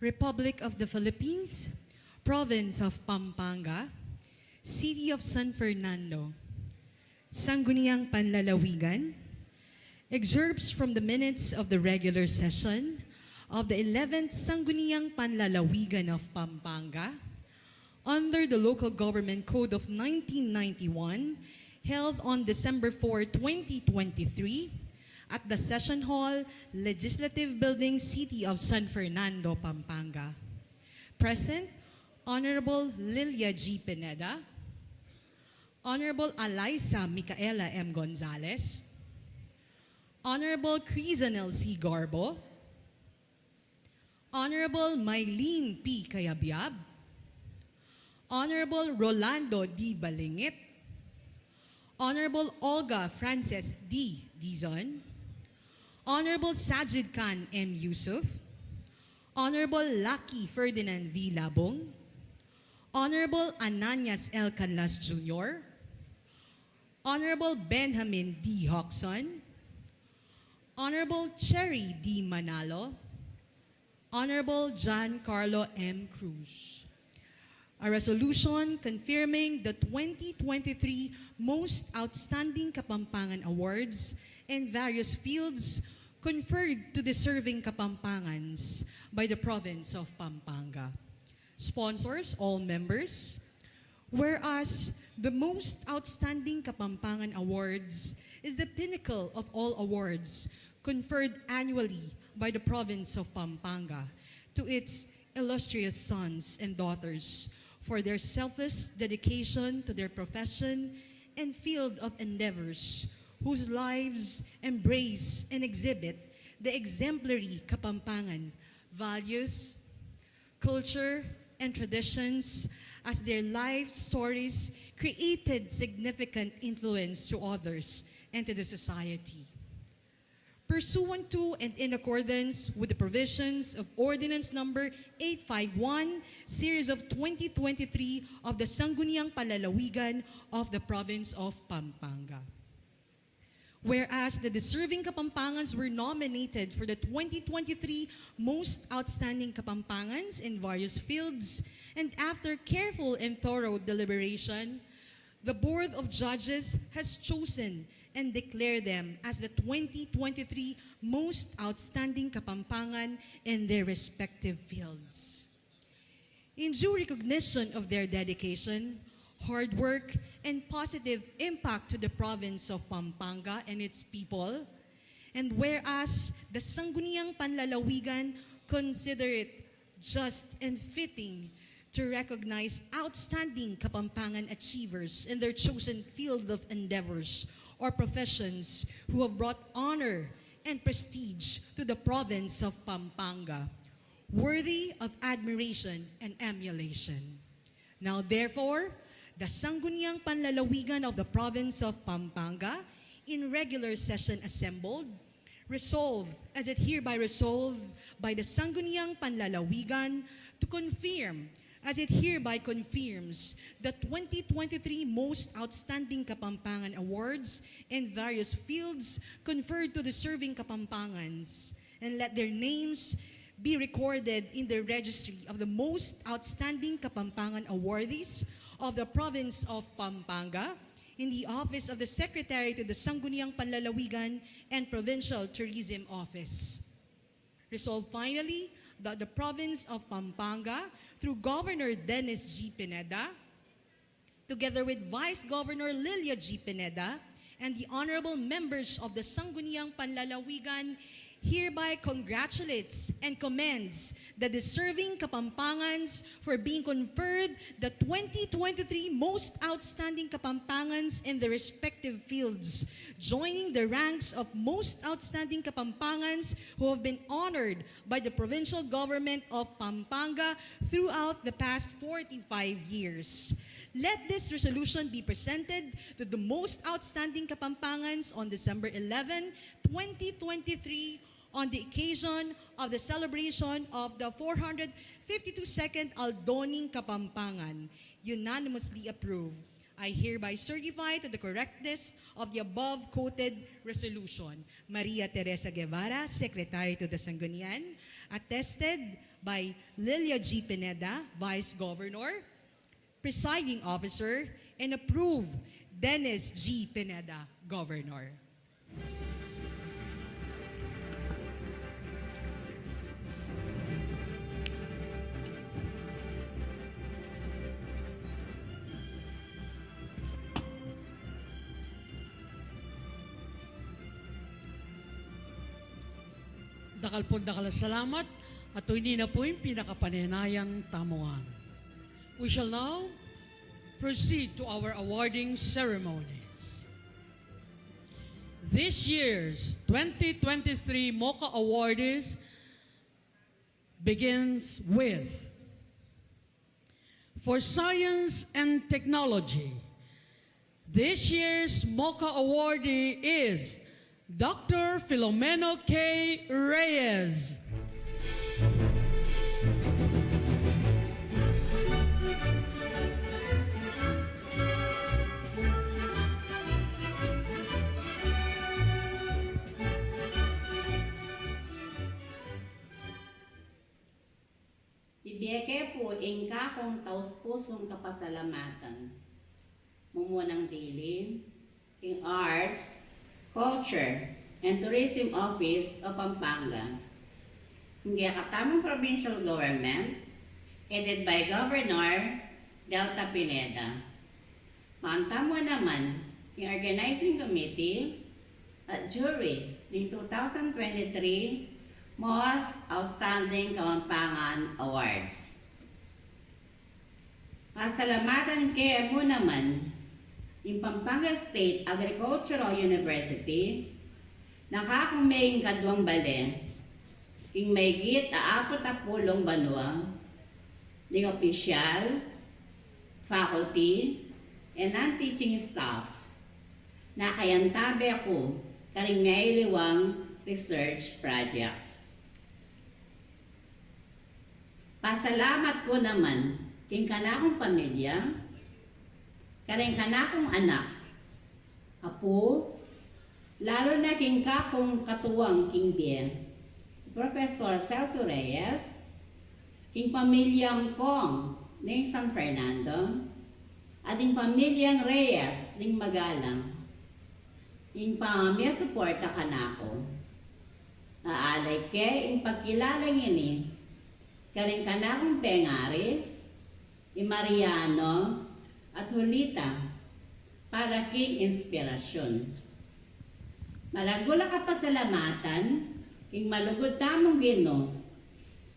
Republic of the Philippines, Province of Pampanga, City of San Fernando, Sangguniang Panlalawigan, excerpts from the minutes of the regular session of the 11th Sangguniang Panlalawigan of Pampanga under the Local Government Code of 1991 held on December 4, 2023 at the Session Hall, Legislative Building, City of San Fernando, Pampanga. Present, Honorable Lilia G. Pineda, Honorable Alaysa Micaela M. Gonzalez, Honorable Crizanel C. Garbo, Honorable Mylene P. Cayabyab, Honorable Rolando D. Balingit, Honorable Olga Frances D. Dizon, Honorable Sajid Khan M. Yusuf, Honorable Lucky Ferdinand V. Labong, Honorable Ananias L. Canlas Jr., Honorable Benjamin D. Hoxon, Honorable Cherry D. Manalo, Honorable John Carlo M. Cruz. A resolution confirming the 2023 Most Outstanding Kapampangan Awards in various fields conferred to deserving Kapampangans by the province of Pampanga. Sponsors, all members. Whereas the Most Outstanding Kapampangan Awards is the pinnacle of all awards conferred annually by the province of Pampanga to its illustrious sons and daughters for their selfless dedication to their profession and field of endeavors, whose lives embrace and exhibit the exemplary Kapampangan values, culture, and traditions as their life stories created significant influence to others and to the society. Pursuant to and in accordance with the provisions of Ordinance Number 851, Series of 2023 of the Sangguniang Panlalawigan of the Province of Pampanga. Whereas the deserving Kapampangans were nominated for the 2023 Most Outstanding Kapampangans in various fields, and after careful and thorough deliberation, the Board of Judges has chosen and declared them as the 2023 Most Outstanding Kapampangan in their respective fields. In due recognition of their dedication, hard work, and positive impact to the province of Pampanga and its people, And whereas the Sangguniang Panlalawigan consider it just and fitting to recognize outstanding Kapampangan achievers in their chosen field of endeavors or professions who have brought honor and prestige to the province of Pampanga, worthy of admiration and emulation. Now therefore, the Sangguniang Panlalawigan of the province of Pampanga, in regular session assembled, resolved, as it hereby resolved by the Sangguniang Panlalawigan, to confirm, as it hereby confirms, the 2023 Most Outstanding Kapampangan Awards in various fields conferred to deserving Kapampangans, and let their names be recorded in the registry of the Most Outstanding Kapampangan Awardees of the province of Pampanga, in the office of the Secretary to the Sangguniang Panlalawigan and Provincial Tourism Office. Resolved finally that the province of Pampanga, through Governor Dennis G. Pineda, together with Vice Governor Lilia G. Pineda, and the honorable members of the Sangguniang Panlalawigan, hereby congratulates and commends the deserving Kapampangans for being conferred the 2023 Most Outstanding Kapampangans in their respective fields, joining the ranks of Most Outstanding Kapampangans who have been honored by the provincial government of Pampanga throughout the past 45 years. Let this resolution be presented to the Most Outstanding Kapampangans on December 11, 2023, on the occasion of the celebration of the 452nd Aldoning Kapampangan. Unanimously approved. I hereby certify to the correctness of the above-quoted resolution. Maria Teresa Guevara, Secretary to the Sanggunian, attested by Lilia G. Pineda, Vice Governor, Presiding Officer, and approved Dennis G. Pineda, Governor. Dakal po salamat at hindi na po yung pinakapanenayang tamuan. We shall now proceed to our awarding ceremonies. This year's 2023 MOKA Awardees begins with, for Science and Technology, this year's MOKA awardee is Dr. Filomeno K. Reyes. Ibiyeke po ingka kong taus-pusong kapasalamatan. Mumunang Dili, in Arts, Culture, and Tourism Office of Pampanga. Hindi katamang provincial government, headed by Governor Delta Pineda. Maantamo naman yung Organizing Committee at Jury ng 2023 Most Outstanding Kapampangan Awards. Pasalamatan kaya mo naman yung Pampanga State Agricultural University, nakakumaing kadwang bale, king may git 40 banwa, ng official, faculty, and non-teaching staff, na kayantabi ako karing may liwang research projects. Pasalamat ko naman king kanakong pamilya, karing kanakong anak, apo, lalo na king kakong katuwang king Bien, Professor Celso Reyes, king pamilyang Kong ng San Fernando, at king pamilyang Reyes ng Magalang, king pamamya suporta kanako. Naalay ke ing pagkilalang ini, karing kanakong Pengari, Mariano, at Hulita para king inspirasyon. Maragula ka pasalamatan, king malugod tamong Gino,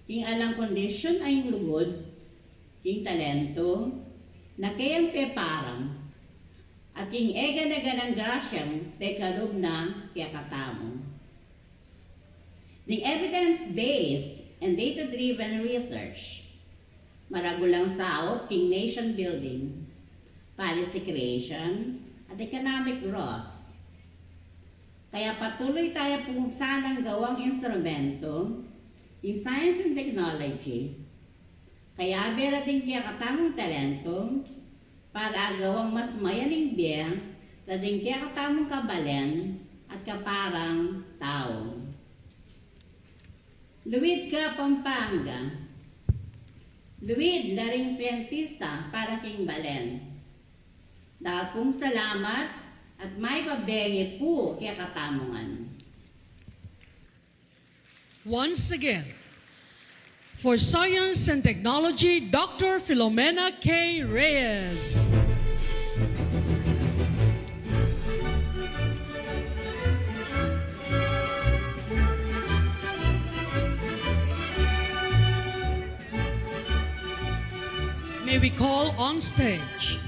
king alang kondisyon ay lugod, king talento, na kayang peparam, at king ega na ganang grasyang pekalog na kaya katamo. The evidence-based and data-driven research, maragulang sao king nation building, policy creation, at economic growth. Kaya patuloy tayo pong sanang gawang instrumento in science and technology. Kaya bera din kaya katamang talento para agawang mas mayaning biya na din kaya katamang kabalen at kaparang tao. Luwid Kapampangan. Luwid laring siyentista para king balen. Dahil pong salamat at may pabengi po kaya katamungan. Once again, for Science and Technology, Dr. Filomena K. Reyes. May we call on stage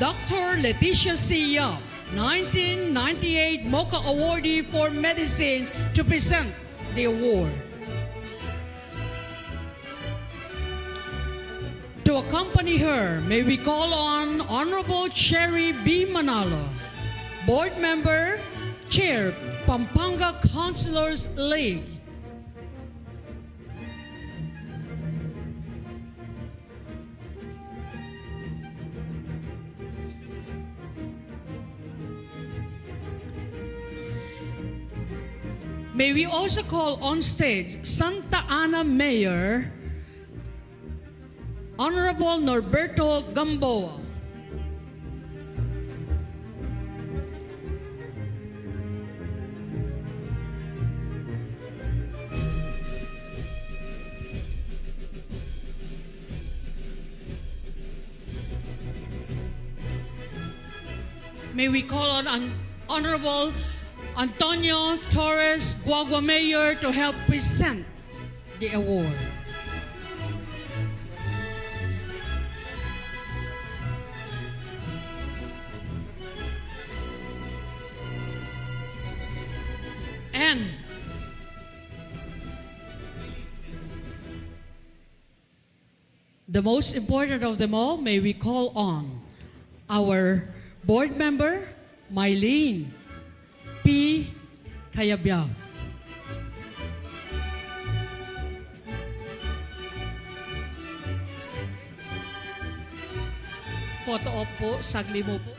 Dr. Leticia C. Yap, 1998 MOKA awardee for medicine, to present the award. To accompany her, may we call on Honorable Cherry B. Manalo, Board Member, Chair, Pampanga Councilors League. May we also call on stage Santa Ana Mayor, Honorable Norberto Gamboa. May we call on Honorable Antonio Torres Guagua Mayor to help present the award. And the most important of them all, may we call on our board member, Mylene P. Kayabyab. Photo op po, sagli mo po.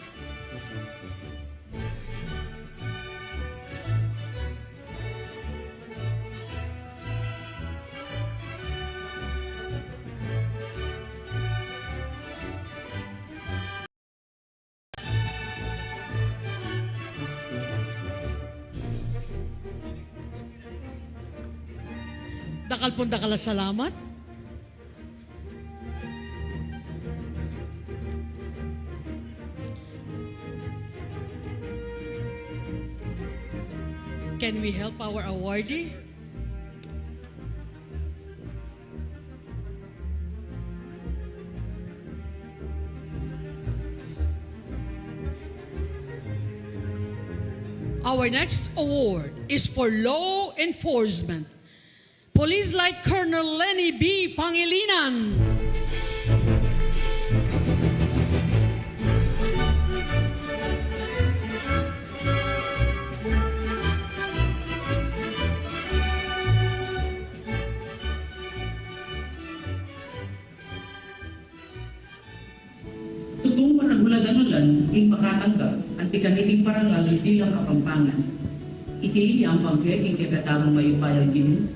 Dakal pong dakala salamat. Can we help our awardee? Our next award is for law enforcement. Police like Colonel Lenny B. Pangilinan. Tutong managuladanulan ing makatanggap ang tikaniting parangal bilang Kapampangan. Iti ang pagkeking kagatamong mayupayal gini,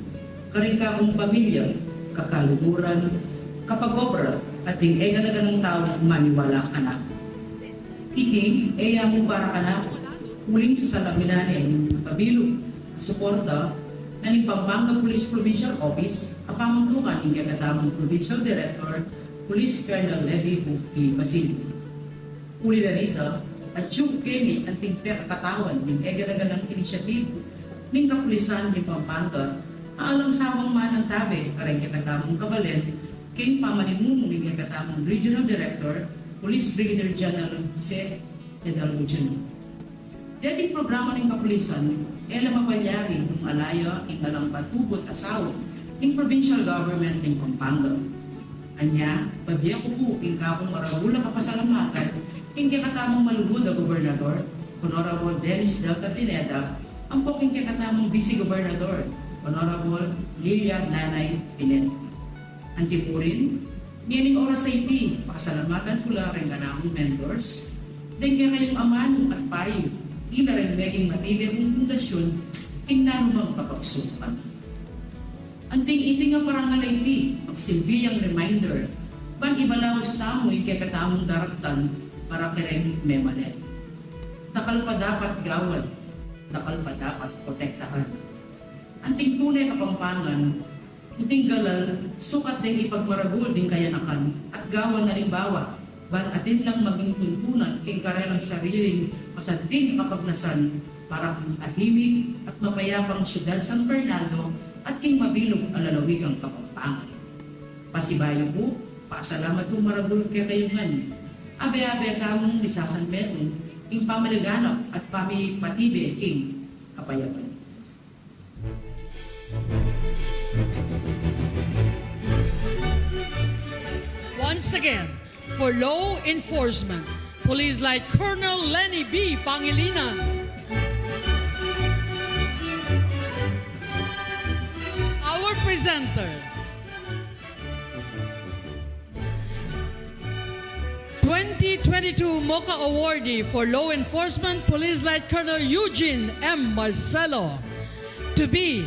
karika kong pamilya, kakaluguran, kapag-obra, at ting ega na ganang tao maniwala ka na. Iti, eya mo para ka na, muling sa salaminanin, pabilog, suporta, na ni Pampanga Police Provincial Office, apamuntukan ng kagatamong Provincial Director, Police Colonel Levi Buki Basilio. Uli na rito, at yung kini ang timpe kakatawan ng egaraganang inisyatibo ng kapulisan ng Pampanga alang sawang manang tabi karang kakatamong kabalen king pamaninumong ng kakatamong Regional Director Police Brigadier General Jose Edalgo Jr. Dating programa ng kapulisan ela mapalyari ng alaya ng alang patubot asawa ng provincial government ng Pampanga. Anya, pabiyak ko po ing kakong maragula kapasalamatan ing kakatamong malugod na gobernador, Honorable Dennis Delta Pineda, ang poking kakatamong Vice Gobernador, Honorable Lilia Nanay Pineda. Antipurin, ngayon oras sa iti, pasalamatan ko lang rin kanamong mentors, dahil kaya kayong amanong at payo, ila rin meging matibay mong pundasyon, ing nanumang kapagsukan. Anting iti nga parangal iti, magsilbiyang reminder, ban ibalawas tamo ikakatamong daraktan para kereng memanet. Takal pa dapat gawad, takal pa dapat protektahan. Anting tunay Kapampangan, iting galal, sukat din ipagmaragul din kayanakan at gawa na rin bawa, ban atin lang maging tuntunan kay karelang sariling masading kapagnasan para kung tahimik at mapayapang siyudad San Fernando at king mabilog alalawigang Kapampangan. Pasibayo po, pasalamat kong maragul kay kayungan. Abe-abe kamong lisasan meron, king pamaliganap at pamipatibe king kapayapan. Once again, for law enforcement, Police Light Colonel Lenny B. Pangilinan. Our presenters, 2022 MOKA awardee for law enforcement, Police Light Colonel Eugene M. Marcelo, to be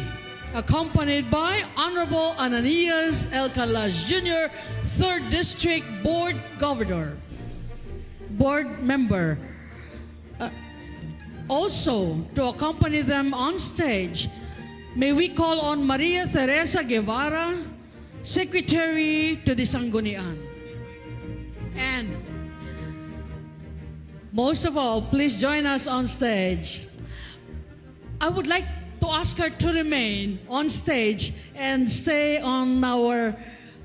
accompanied by Honorable Ananias L. Calas Jr., 3rd District Board Governor, Board Member. Also, to accompany them on stage, may we call on Maria Teresa Guevara, Secretary to the Sanggunian. And most of all, please join us on stage. I would like to ask her to remain on stage and stay on our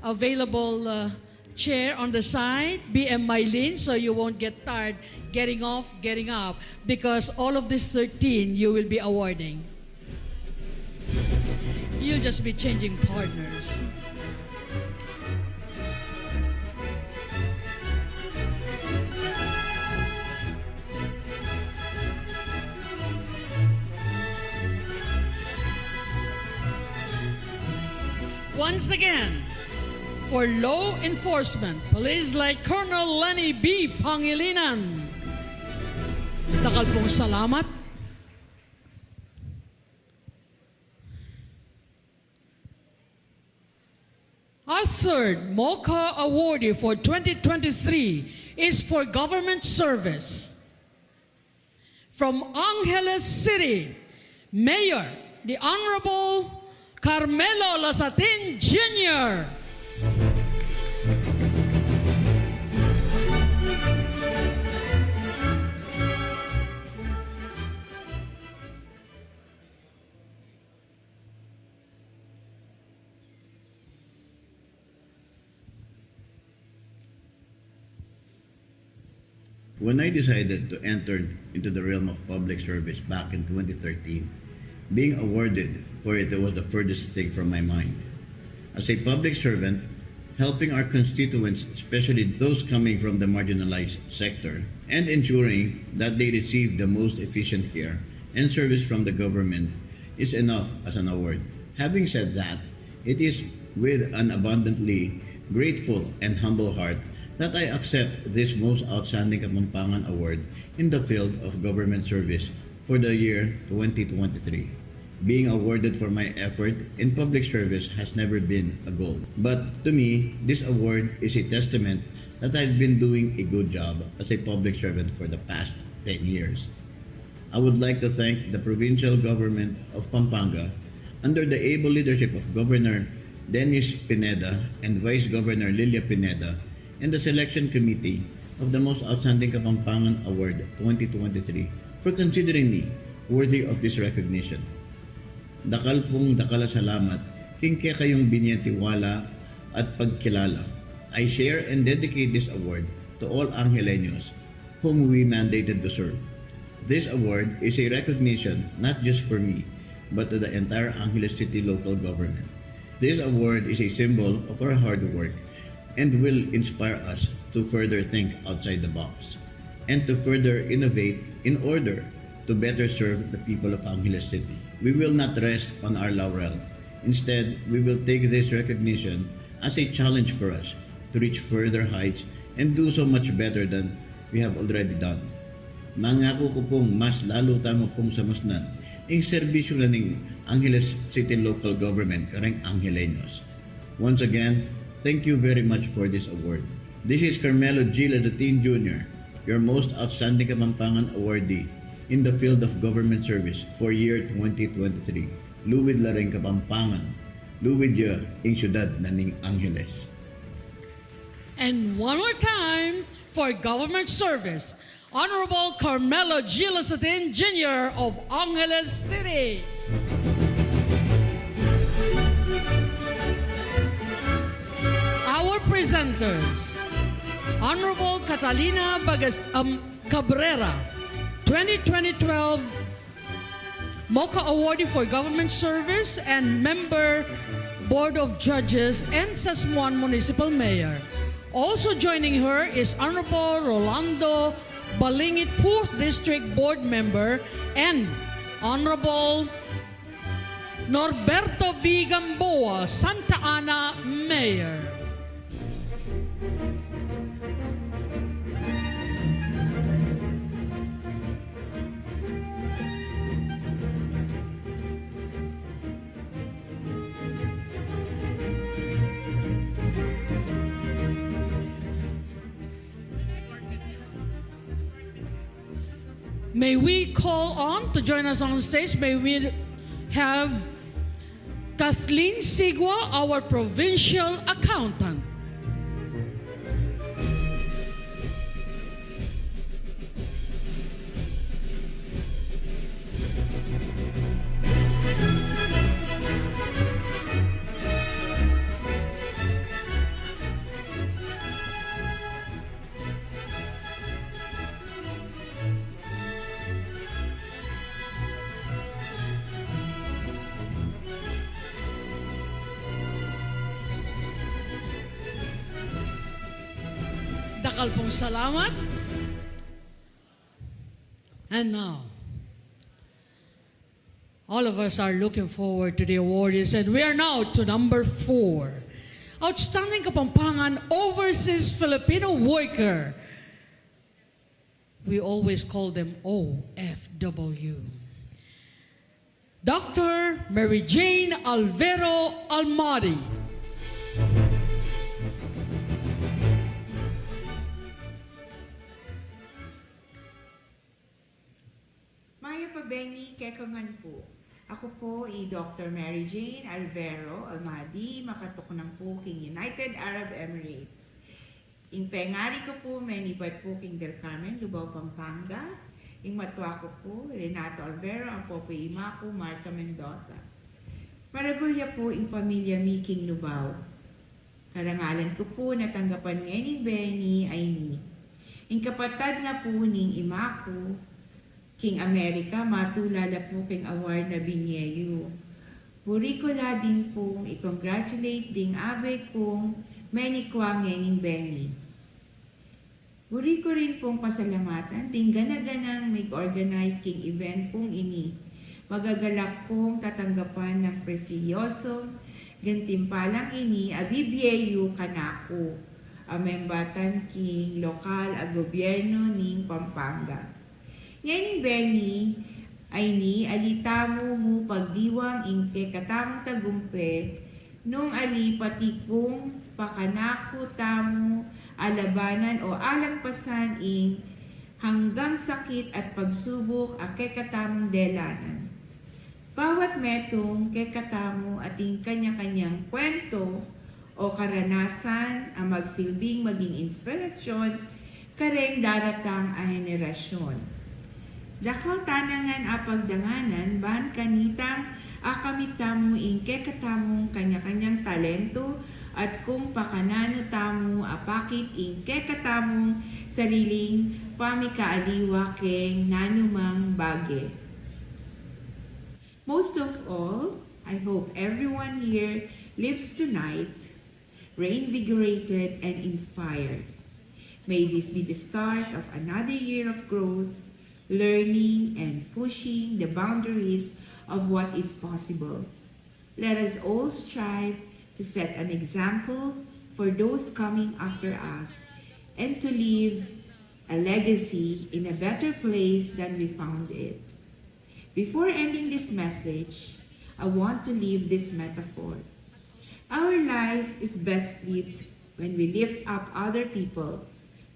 available chair on the side, BM Mylene, so you won't get tired getting off, getting up, because all of these 13 you will be awarding. You'll just be changing partners. Once again, for law enforcement, Police Light Colonel Lenny B. Pangilinan. Dakal pong salamat. Our third MOKA awardee for 2023 is for government service. From Angeles City, Mayor, the Honorable Carmelo Lasatin Jr. When I decided to enter into the realm of public service back in 2013, being awarded for it was the furthest thing from my mind. As a public servant, helping our constituents, especially those coming from the marginalized sector, and ensuring that they receive the most efficient care and service from the government is enough as an award. Having said that, it is with an abundantly grateful and humble heart that I accept this most outstanding Kapampangan Award in the field of government service for the year 2023. Being awarded for my effort in public service has never been a goal. But to me, this award is a testament that I've been doing a good job as a public servant for the past 10 years. I would like to thank the provincial government of Pampanga under the able leadership of Governor Dennis Pineda and Vice Governor Lilia Pineda and the selection committee of the Most Outstanding Kapampangan Award 2023 for considering me worthy of this recognition. Dakal pong dakala salamat king kaya kayong binyatiwala at pagkilala. I share and dedicate this award to all Angeleños whom we mandated to serve. This award is a recognition not just for me, but to the entire Angeles City local government. This award is a symbol of our hard work and will inspire us to further think outside the box and to further innovate in order to better serve the people of Angeles City. We will not rest on our laurel. Instead, we will take this recognition as a challenge for us to reach further heights and do so much better than we have already done. Mangako ko pong mas lalo tamo pong samasnan ang serbisyo na ng Angeles City Local Government karang Angeleños. Once again, thank you very much for this award. This is Carmelo G. Ladatin Jr., your most outstanding Kapampangan awardee in the field of government service for year 2023. Luwid lareng Kapampangan, luwid ya ing syudad na ning Angeles. And one more time for government service, Honorable Carmelo G. Lasatin Jr. of Angeles City. Our presenters, Honorable Catalina Cabrera, 2012 MOKA awardee for government service and member Board of Judges and Sasmuan Municipal Mayor. Also joining her is Honorable Rolando Balingit, 4th District Board Member, and Honorable Norberto B. Gamboa, Santa Ana Mayor. May we call on to join us on stage? May we have Kathleen Sigua, our provincial accountant. Dakal pong salamat. And now, all of us are looking forward to the awardees, and we are now to number 4. Outstanding Kapampangan Overseas Filipino Worker. We always call them OFW. Dr. Mary Jane Alvero Almadi. Maya Pabengi Kekangan po. Ako po ay Dr. Mary Jane Alvero Almadi, makatuknang po king United Arab Emirates. In pengari ko po, menibad po king Del Carmen, Lubao, Pampanga. In matwa ko po, Renato Alvero, ang po po ima ko, Marta Mendoza. Maragulya po in pamilya mi king Lubao. Karangalan ko po natanggapan ngayon ni Benny ay ni. In kapatad na po ning ima ko, King America, matulala po king award na binyeyo. Buri ko la din pong i-congratulate ding abe kong many kwangening Benny. Buri ko rin pong pasalamatan ding ganaganang mag-organize king event pong ini. Magagalak pong tatanggapan ng presiyoso, gantimpalang ini abibyeyo kanako, amembatan king lokal a gobyerno ning Pampanga. Ngayon Benny ay ni alitamo mo pagdiwang inke katamang tagumpe nung alipati kong pakanako tamo alabanan o alagpasan ing hanggang sakit at pagsubok a kekatamong delanan. Bawat metong kekatamo ating kanya-kanyang kwento o karanasan ang magsilbing maging inspirasyon kareng daratang a henerasyon. Dakaw tanangan a pagdanganan ban kanitang akamitamu ingke katamong kanya-kanyang talento at kung pakanano tamu apakit ingke katamong sariling pamikaaliwa keng nanumang bagay. Most of all, I hope everyone here lives tonight reinvigorated and inspired. May this be the start of another year of growth, learning, and pushing the boundaries of what is possible. Let us all strive to set an example for those coming after us and to leave a legacy in a better place than we found it. Before ending this message, I want to leave this metaphor. Our life is best lived when we lift up other people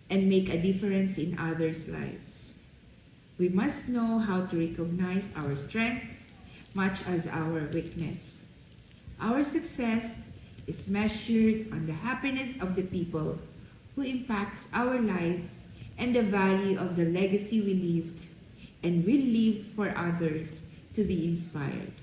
and make a difference in others' lives. We must know how to recognize our strengths much as our weakness. Our success is measured on the happiness of the people who impacts our life and the value of the legacy we lived and will leave for others to be inspired.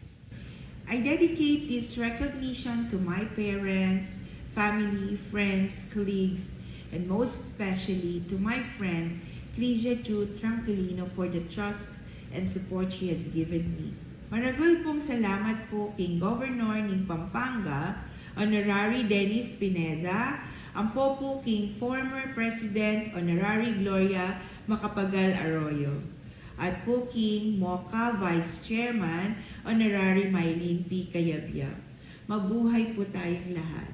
I dedicate this recognition to my parents, family, friends, colleagues, and most especially to my friend, Crisia Chu Tranquilino, for the trust and support she has given me. Maragul pong salamat po King Governor ng Pampanga, Honorary Dennis Pineda, ang po King former President Honorary Gloria Macapagal Arroyo, at po King MOKA Vice Chairman Honorary Mylene P. Cayabyab. Mabuhay po tayong lahat.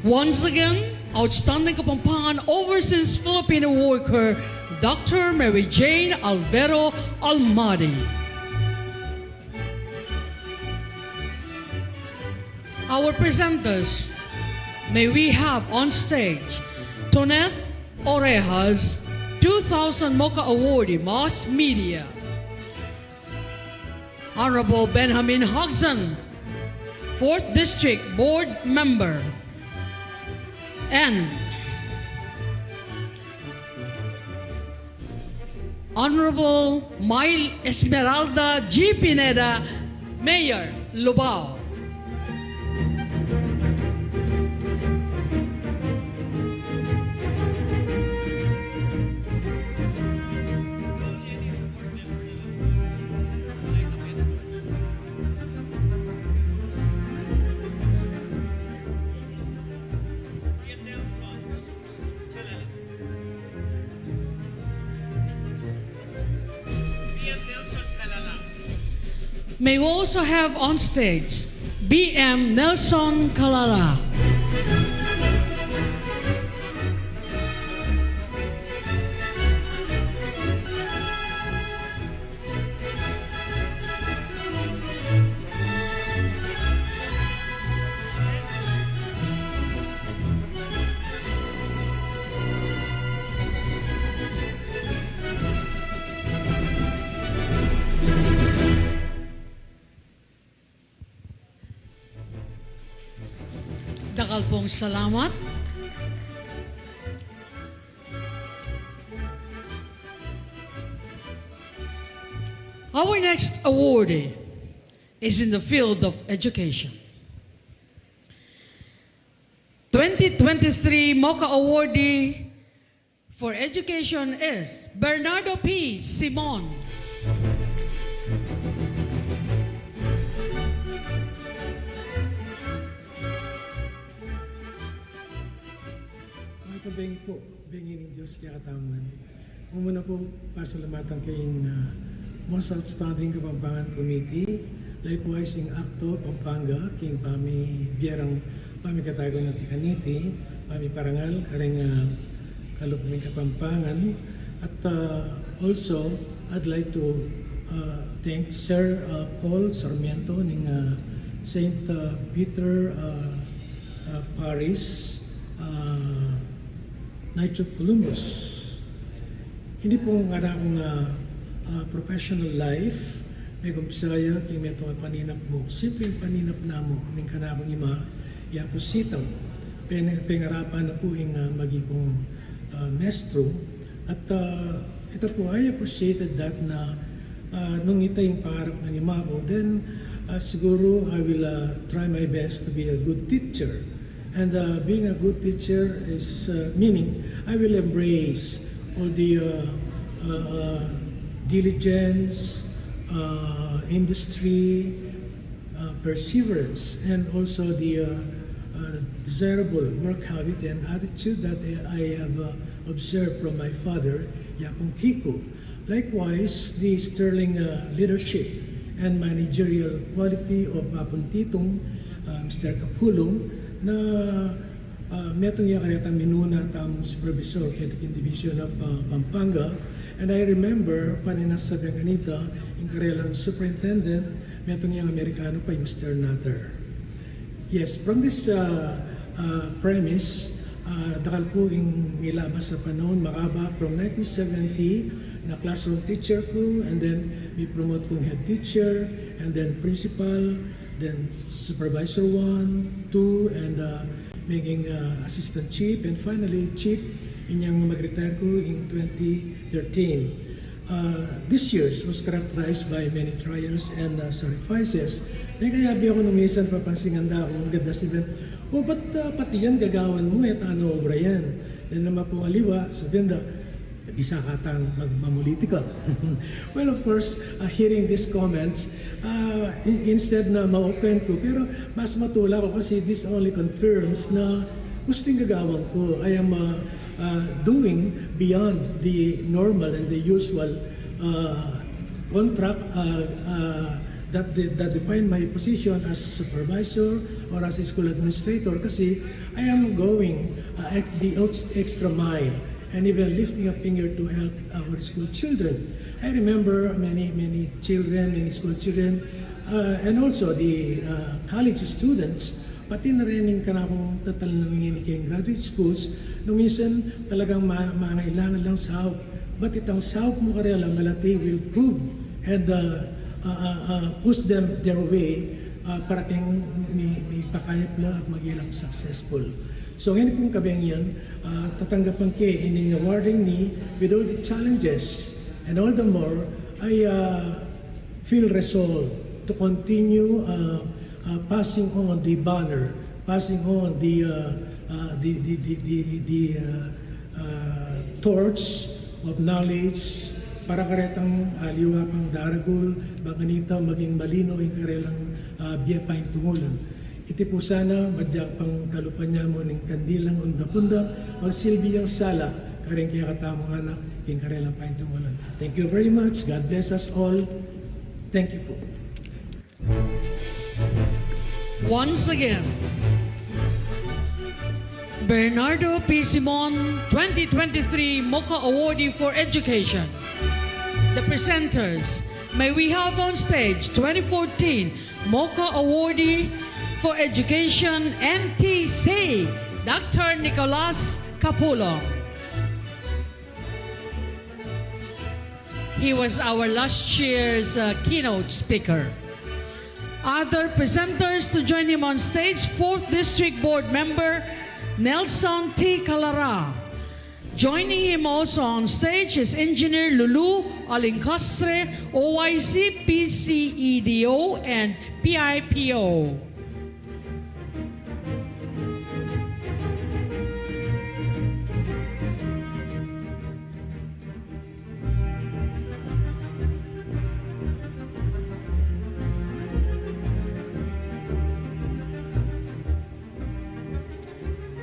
Once again, outstanding Kapampangan Overseas Filipino worker, Dr. Mary Jane Alvero Almadi. Our presenters, may we have on stage Tonette Orejas, 2000 MOKA Awardee, Mass Media. Honorable Benjamin Hodgson, 4th District Board Member. And Honorable Mail Esmeralda G. Pineda, Mayor, Lubao. May we also have on stage BM Nelson Calala. Dakal pong salamat. Our next awardee is in the field of education. 2023 MOKA awardee for education is Bernardo P. Simon. Kabeng po, bengin ng Diyos kaya kataman. Muna po pasalamatan kayong Most Outstanding Kapampangan Committee, likewise yung Akto Pampanga, kayong biyerang pamikatago ng Tikaniti, parangal, kareng kalupaming Kapampangan. At also, I'd like to thank Sir Paul Sarmiento ng St. Peter Paris, Knights of Columbus. Hindi po nga na akong professional life, may kumpisaya, kaya may itong paninap mo, simpleng paninap na mo, ng kanakong ima, yapos sitang, pengarapan na po yung magiging maestro. At ito po, I appreciated that na nung ito yung pangarap ng ima ko, then siguro I will try my best to be a good teacher. And being a good teacher is meaning I will embrace all the diligence, industry, perseverance, and also the desirable work habit and attitude that I have observed from my father, Yapong Kiko. Likewise, the sterling leadership and managerial quality of Apong Titong, Mr. Kapulong, na metong yakareta minuna tamong supervisor Ketikin Division of Pampanga. And I remember paninasagang kanita yung karelang superintendent metong yung Amerikano pa yung Mr. Nutter. Yes, from this premise, dakal po yung nilabas sa panahon makaba from 1970 na classroom teacher ko, and then may promote kong head teacher, and then principal, then supervisor 1, 2, and maging assistant chief, and finally chief inyang mag-retire ko in 2013. This year was characterized by many trials and sacrifices. Kaya ako nung minsan papansinganda ako, ganda si Ben, ba't pati yan gagawan mo, ano obra yan? Then naman po aliwa, sabihin da, bisa katang magmamulitika. Well, of course, hearing these comments, instead na ma-open ko, pero mas matula ko kasi this only confirms na gusting gagawin ko. I am doing beyond the normal and the usual contract that define my position as supervisor or as a school administrator, kasi I am going the extra mile and even lifting a finger to help our school children. I remember many children, many school children, and also the college students, pati na rin yung kanakong tatal ng kayong graduate schools, nung minsan talagang mangailangan lang sahop. But itang sahop mo karya lang, malati will prove and push them their way para kayong may pakayap lang at magilang successful. So ngayon pong kabeng yan, tatanggapan kayo in awarding me with all the challenges, and all the more, I feel resolved to continue passing on the banner, passing on the torch of knowledge para karetang liwa pang daragol, baganita maging malino yung karelang biya pang tungulan. Iti po sana, madyak pang kalupan niya mo ng kandilang undapunda, magsilbi ang sala, kareng kaya katamong anak, yung karelang paintungulan. Thank you very much. God bless us all. Thank you po. Once again, Bernardo P. Simon, 2023 MOKA Awardee for Education. The presenters, may we have on stage 2014 MOKA Awardee for Education NTC, Dr. Nicolas Capullo. He was our last year's keynote speaker. Other presenters to join him on stage, 4th District Board Member Nelson T. Calara. Joining him also on stage is Engineer Lulu Alincastre, OIC, PCEDO, and PIPO.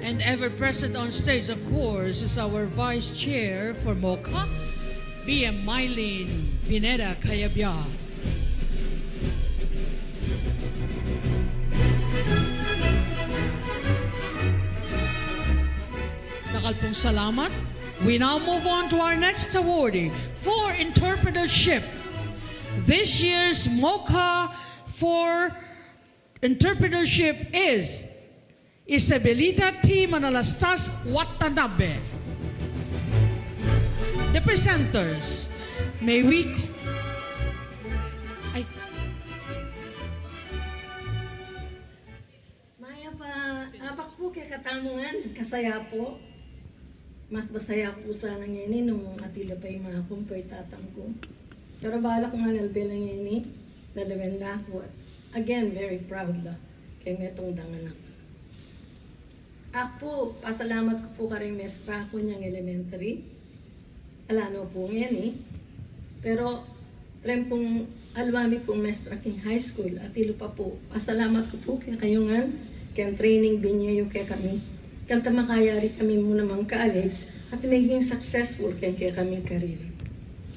And ever present on stage, of course, is our Vice Chair for MOKA, BM Mylene Pineda Cayabia. Dakal pong salamat. We now move on to our next awardee for interpretership. This year's MOKA for interpretership is Isabelita T. Manalastas Watanabe. The presenters, may we... Maya pa, apak po kay katamong masaya po. Mas masaya po sana ngayon nung atila pa yung mga kumpay tatang ko. Pero balak nga nalbela ngayon, lalawen na ako. Again, very proud la kay metong danganak. Ako, pasalamat ko po karing mestra ko niyang elementary. Alano po ngayon Pero, trempong alwami pong mestra king high school at ilo pa po. Pasalamat ko po kay kayungan, kaya training binyayo kay kami. Kanta makayari kami muna mga college at maging successful kaya kami career.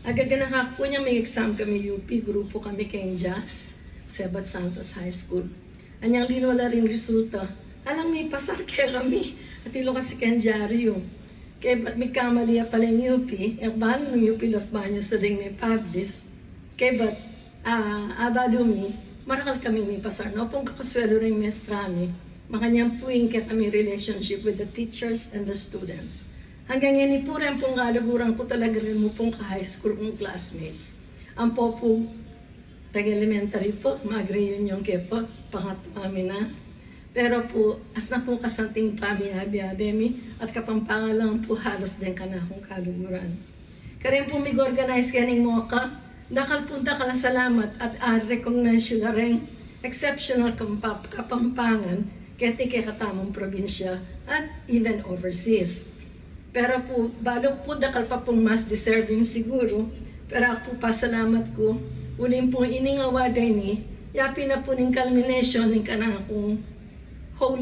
Agaganakak po niya may exam kami UP, grupo kami kay Jazz, Sebat Santos High School. Anyang linwala rin resulta, alam may pasar kaya kami at ilo kasi kay Diaryo. Kaya ba't may kamaliya pala yung UP, balo ng UP Los Baños sa ding may publish. Kaya ba't abalumi, marakal kami may pasar. No, pong kakaswelo rin mestrami, makanyang puwing kaya kami relationship with the teachers and the students. Hanggang yan po rin pong kalaguran ko talaga rin mo pong ka-high school kong classmates. Ang po elementary po, mag-reunion kaya po, pangatami na. Pero po, as na po kasanting pami-abi-abi at Kapampangan lang po halos din ka na akong kaluguran. Karin po mig-organize kaning MOKA, dakal punta ka lang salamat at recognize yun na rin exceptional Kapampangan kaya tike katamang probinsya at even overseas. Pero po, balok po dakal pa pong mas deserving siguro, pero ako po pasalamat ko, uling pong iningawaday ni, yapi na po ning culmination ng kanang kong whole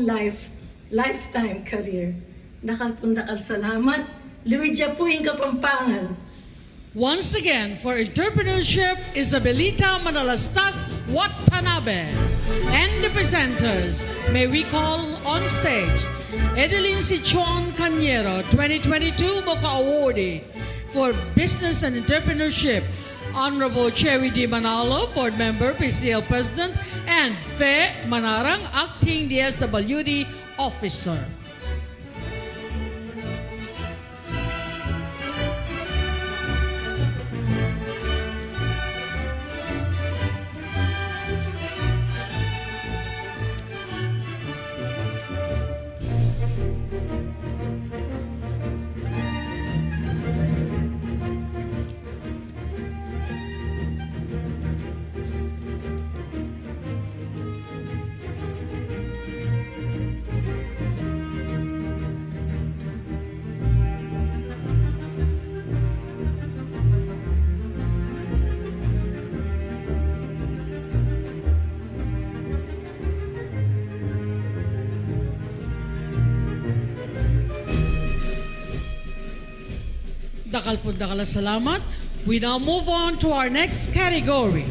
lifetime career. Dakal salamat. Luidya po yung Kapampangan. Once again, for entrepreneurship, Isabelita Manalastat Watanabe. And the presenters, may we call on stage, Edeline Sichuan Cañero, 2022 MOKA Awardee for Business and Entrepreneurship, Honorable Cherry D. Manalo, Board Member, PCL President, and Fe Manarang, Acting DSWD Officer. Dakal salamat. We now move on to our next category,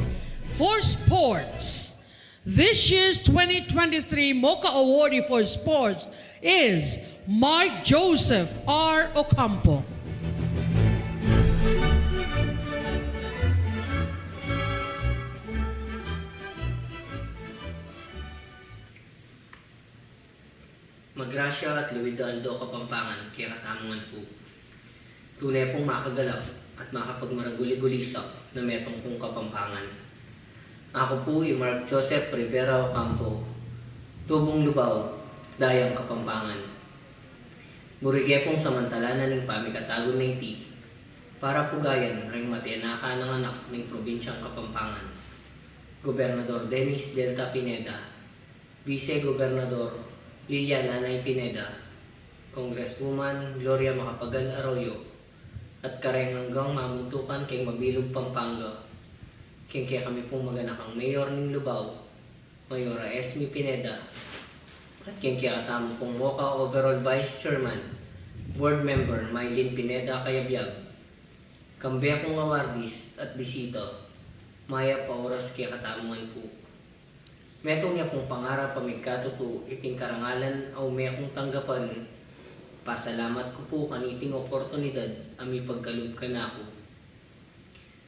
for sports. This year's 2023 MOKA Awardee for Sports is Mark Joseph R. Ocampo. Magrasya at Luido Aldo Kapampangan, kaya katamungan po. Tunay pong makagalaw at makapagmaraguli-gulisak na metong pong Kapampangan. Ako po ay Mark Joseph Rivera Ocampo, tubong lubaw, dayang Kapampangan. Burige pong samantalanan ng pamikatago na iti, para pugayan ring matianaka ng anak ng probinsyang Kapampangan. Gobernador Dennis Delta Pineda, Vice Gobernador Liliana Nay Pineda, Congresswoman Gloria Macapagal Arroyo, at kareng hanggang mamuntukan kay Mabilog Pampanga. Kaya kami pong maganakang Mayor ng Lubao, Mayora Esme Pineda, at kaya katamo pong MOKA Overall Vice Chairman, Board Member Mylene Pineda Kayabyab, kambi akong awardis at bisita, Maya Pauras kaya katamungan po. Metong niya pong pangarap pamigkato po iting karangalan o may akong tanggapan. Pasalamat ko po kaniting oportunidad ami pagkalub ka na ako.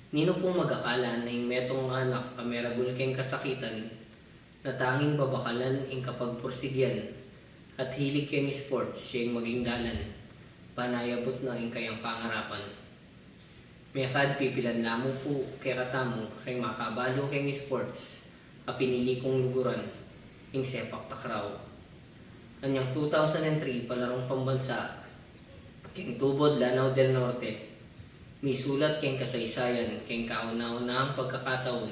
Nino pong magakala na yung metong anak kameragul keng kasakitan na tanging babakalan ing kapagporsigyan at hilig keng sports siya yung maging dalan. Panayabot na ing kayang pangarapan. May kad pipilan lamo po kaya katamo kay makabalo keng sports a pinili kong luguran ing sepak takraw. Anyang 2003 palarong pambansa, king tubod Lanao del Norte, misulat king kasaysayan, king kauna-una ang pagkakataon,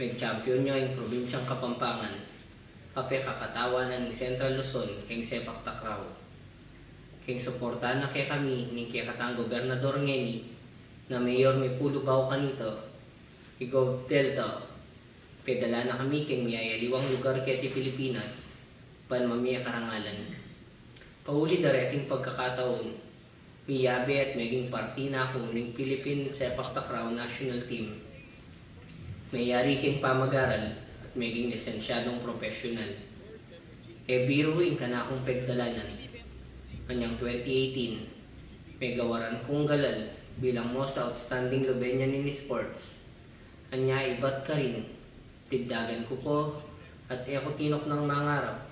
mag-champion niya ang probinsyang Kapampangan, kape kakatawanan ng Central Luzon, king sepak takraw. King suporta na kay kami, ning kay katang gobernador ngeni, na mayor may pulubaw kanito, Igov Delta, pedala na kami king miyayaliwang lugar kay ti Pilipinas, pan mamiya karangalan. Pauli dareting pagkakataon, miyabe at maging parti na ako ng Philippine Sepak Takraw National Team. Mayari king pamag-aral at maging lisensyadong profesional. Biruin ka na akong pagdalanan. Kanyang 2018, may gawaran kong galal bilang most outstanding Lubenian in sports. Anya iba't ka rin, tigdagan ko po at ako tinok ng mangarap.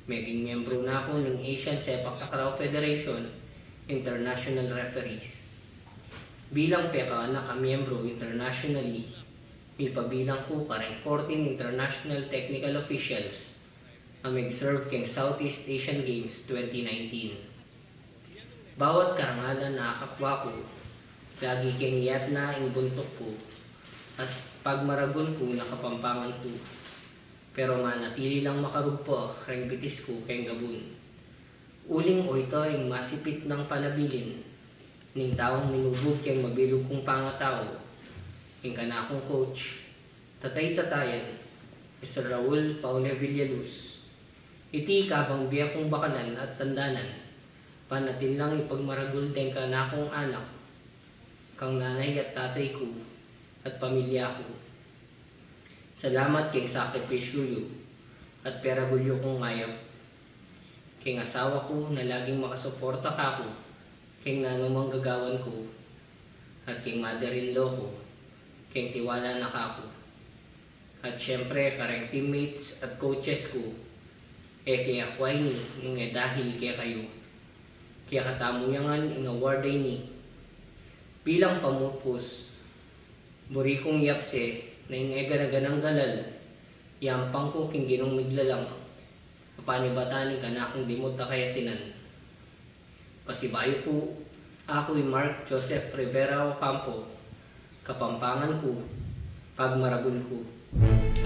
Maging miyembro na ako ng Asian Sepak Takraw Federation International Referees. Bilang peka na ka-miyembro internationally, may pabilang ko karang 14 international technical officials na mag-serve keng Southeast Asian Games 2019. Bawat karangalan na akakwa ko, lagi keng iyat na ang buntok ko at pagmaragon ko na Kapampangan ko. Pero manatili lang makarugpo karang bitis ko keng gabun. Uling o ito ay masipit ng panabilin, ning taong minubog keng mabilog kong pangatao, ing kanakong coach, tatay-tatayan, Mr. Raul Paule Villaluz. Iti kabang biya kong bakalan at tandanan, panatin lang ipagmaragul din kanakong anak, kang nanay at tatay ko, at pamilya ko. Salamat keng sakripisyo at peragulyo kong ngayap. King asawa ko na laging makasuporta ka ko, king nanumang gagawan ko, at king mother-in-law ko, king tiwala na ka ko. At syempre karang teammates at coaches ko, kaya kway ni dahil kaya kayo. Kaya katamuyangan ing award ay ni. Bilang pamupos, buri kong yapse na ing eganaganang galal, yampang ko king ginong miglalang. Panibatanin ka na akong dimot na kayatinan. Pasibayo po, ako'y Mark Joseph Rivera Ocampo, Kapampangan ko, pagmaragul ko.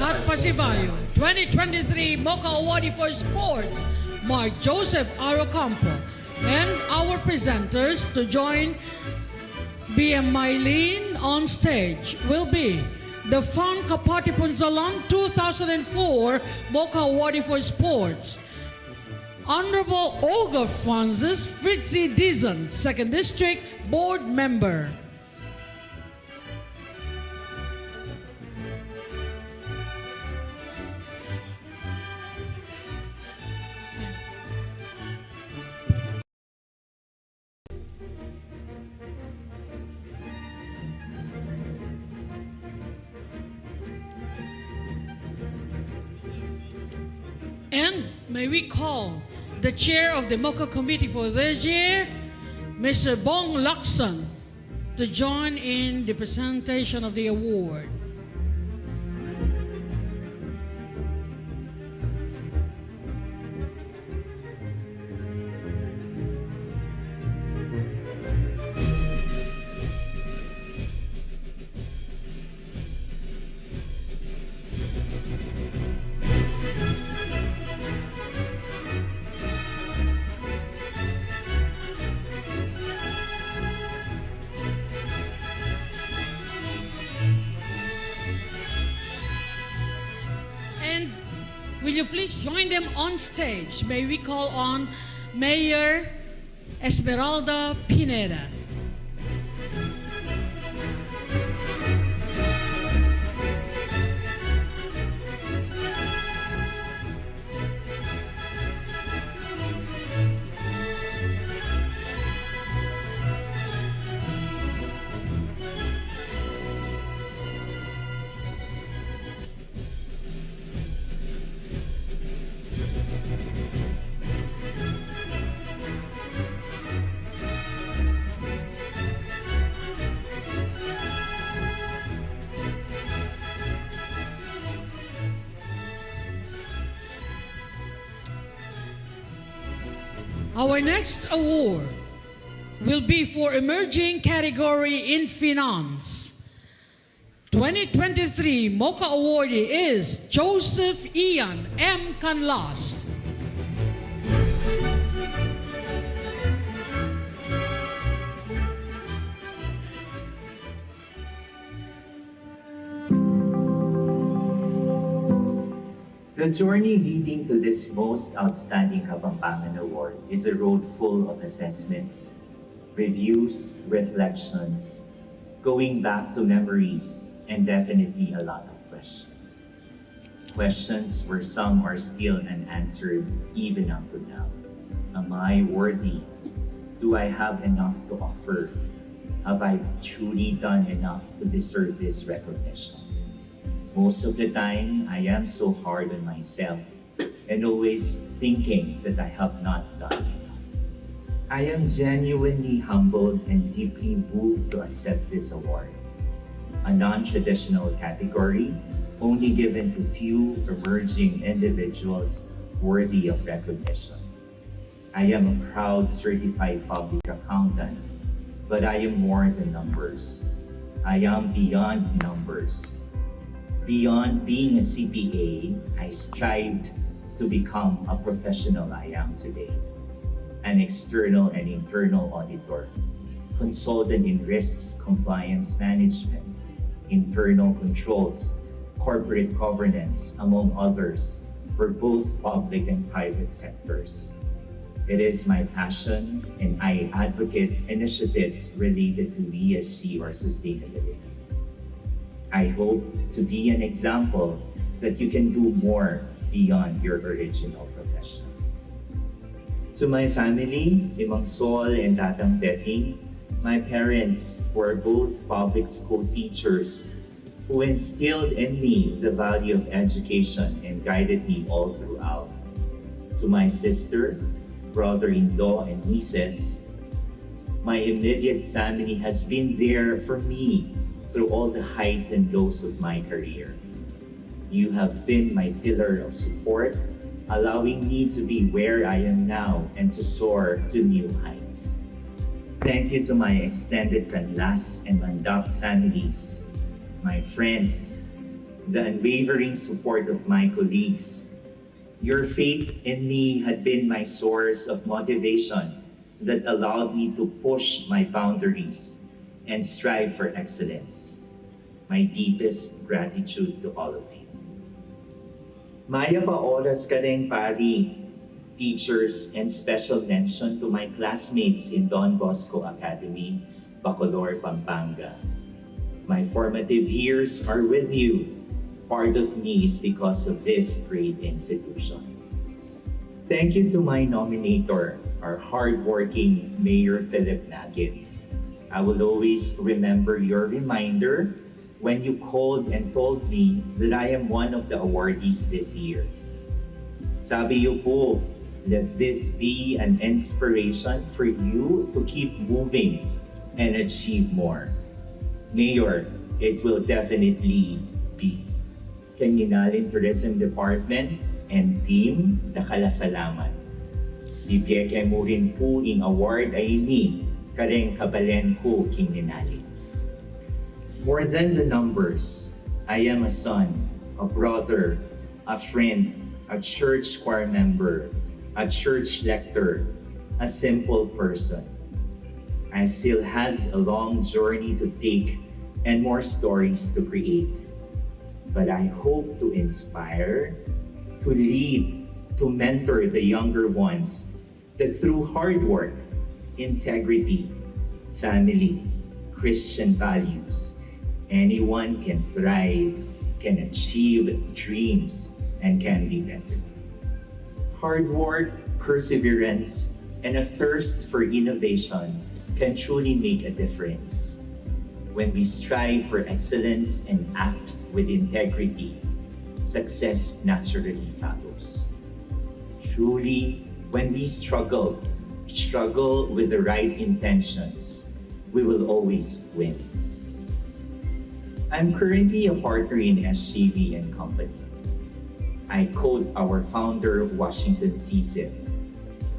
At pasibayo, 2023 MOKA Awardee for Sports, Mark Joseph R. Ocampo. And our presenters to join BM Mylene on stage will be the Fun Kapatipon Zalam 2004 MOKA Awardee for Sports, Honorable Olga Francis Fritzy Dizon, 2nd District Board Member. And may we call the chair of the MOKA committee for this year, Mr. Bong Lacson, to join in the presentation of the award. Will you please join them on stage? May we call on Mayor Esmeralda Pineda. Our next award will be for emerging category in finance. 2023 MOKA awardee is Joseph Ian M. Canlas. The journey leading to this most outstanding Kapampangan Award is a road full of assessments, reviews, reflections, going back to memories, and definitely a lot of questions. Questions where some are still unanswered even up to now. Am I worthy? Do I have enough to offer? Have I truly done enough to deserve this recognition? Most of the time, I am so hard on myself and always thinking that I have not done enough. I am genuinely humbled and deeply moved to accept this award, a non-traditional category only given to few emerging individuals worthy of recognition. I am a proud certified public accountant, but I am more than numbers. I am beyond numbers. Beyond being a CPA, I strived to become a professional I am today. An external and internal auditor, consultant in risks compliance management, internal controls, corporate governance, among others, for both public and private sectors. It is my passion, and I advocate initiatives related to ESG or sustainability. I hope to be an example that you can do more beyond your original profession. To my family, Imang Sol and Tatang Betty, my parents were both public school teachers who instilled in me the value of education and guided me all throughout. To my sister, brother-in-law, and nieces, my immediate family has been there for me through all the highs and lows of my career. You have been my pillar of support, allowing me to be where I am now and to soar to new heights. Thank you to my extended Canlas and Mandak families, my friends, the unwavering support of my colleagues. Your faith in me had been my source of motivation that allowed me to push my boundaries and strive for excellence. My deepest gratitude to all of you. Maya pa oras ka rin, pari, teachers, and special mention to my classmates in Don Bosco Academy, Bacolor, Pampanga. My formative years are with you. Part of me is because of this great institution. Thank you to my nominator, our hardworking Mayor Philip Nagit. I will always remember your reminder when you called and told me that I am one of the awardees this year. Sabi niyo po, let this be an inspiration for you to keep moving and achieve more. Mayor, it will definitely be. Kanginalin Tourism Department and team, nakalasalamat. Bibigyan mo rin po in award ay ni kareng kabalen ko kinginali. More than the numbers, I am a son, a brother, a friend, a church choir member, a church lector, a simple person. I still has a long journey to take and more stories to create. But I hope to inspire, to lead, to mentor the younger ones that through hard work, integrity, family, Christian values, anyone can thrive, can achieve dreams, and can be better. Hard work, perseverance, and a thirst for innovation can truly make a difference. When we strive for excellence and act with integrity, success naturally follows. Truly, when we struggle with the right intentions, we will always win. I'm currently a partner in SGV and Company. I quote our founder, Washington C.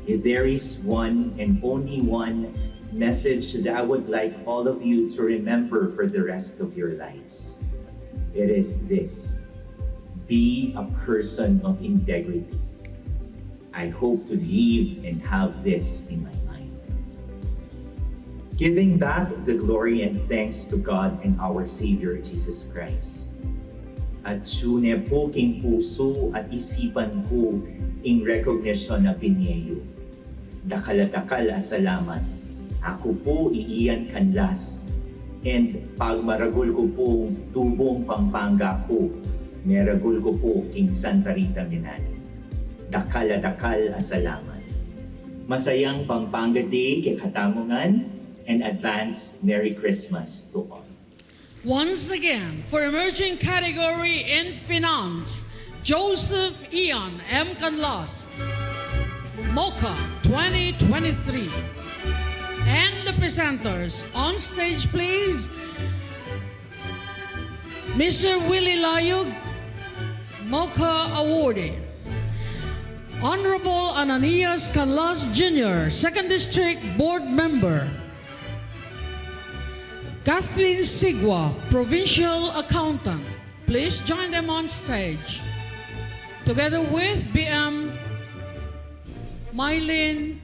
if there is one and only one message that I would like all of you to remember for the rest of your lives, it is this: be a person of integrity. I hope to live and have this in my mind. Giving back the glory and thanks to God and our Savior Jesus Christ. At sune po king puso at isipan ko in recognition na pinyeyo. Dakal a salamat. Ako po iiyan kanlas. And pagmaragol ko po tubong Pampanga ko, meragol ko po king Santa Rita Minani. Dakal a salamat. Masayang Pampanga Day kay Katamungan, and advance Merry Christmas to all. Once again, for emerging category in finance, Joseph Ian M. Canlas, MOKA 2023. And the presenters, on stage please, Mr. Willie Layug, MOKA awardee. Honorable Ananias Canlas Jr., 2nd District Board Member. Kathleen Sigwa, Provincial Accountant. Please join them on stage. Together with BM Mylene.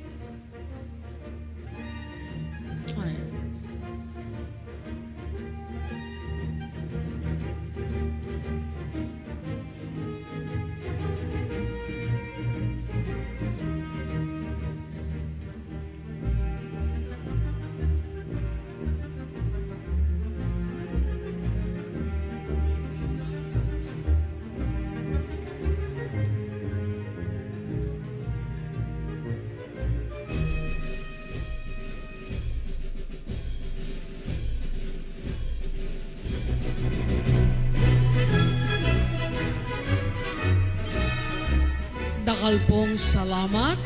Dakal pong salamat.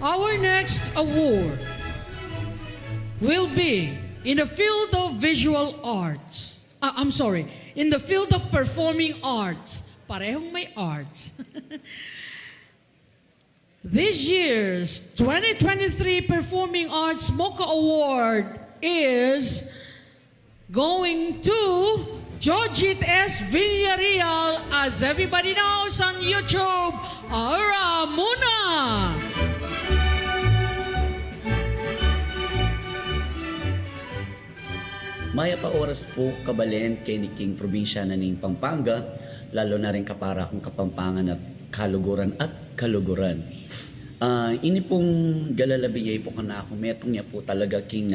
Our next award will be in the field of visual arts. In the field of performing arts. Parehong may arts. This year's 2023 Performing Arts MOKA Award is going to Georgette S. Villarreal, as everybody knows on YouTube, Ara Muna! Maya pa oras po kabalen kay ni King Probinsya na ning Pampanga, lalo na rin kapara kong Kapampangan at kaluguran. Ini pong galalabi niya po kana ako, metong niya po talaga king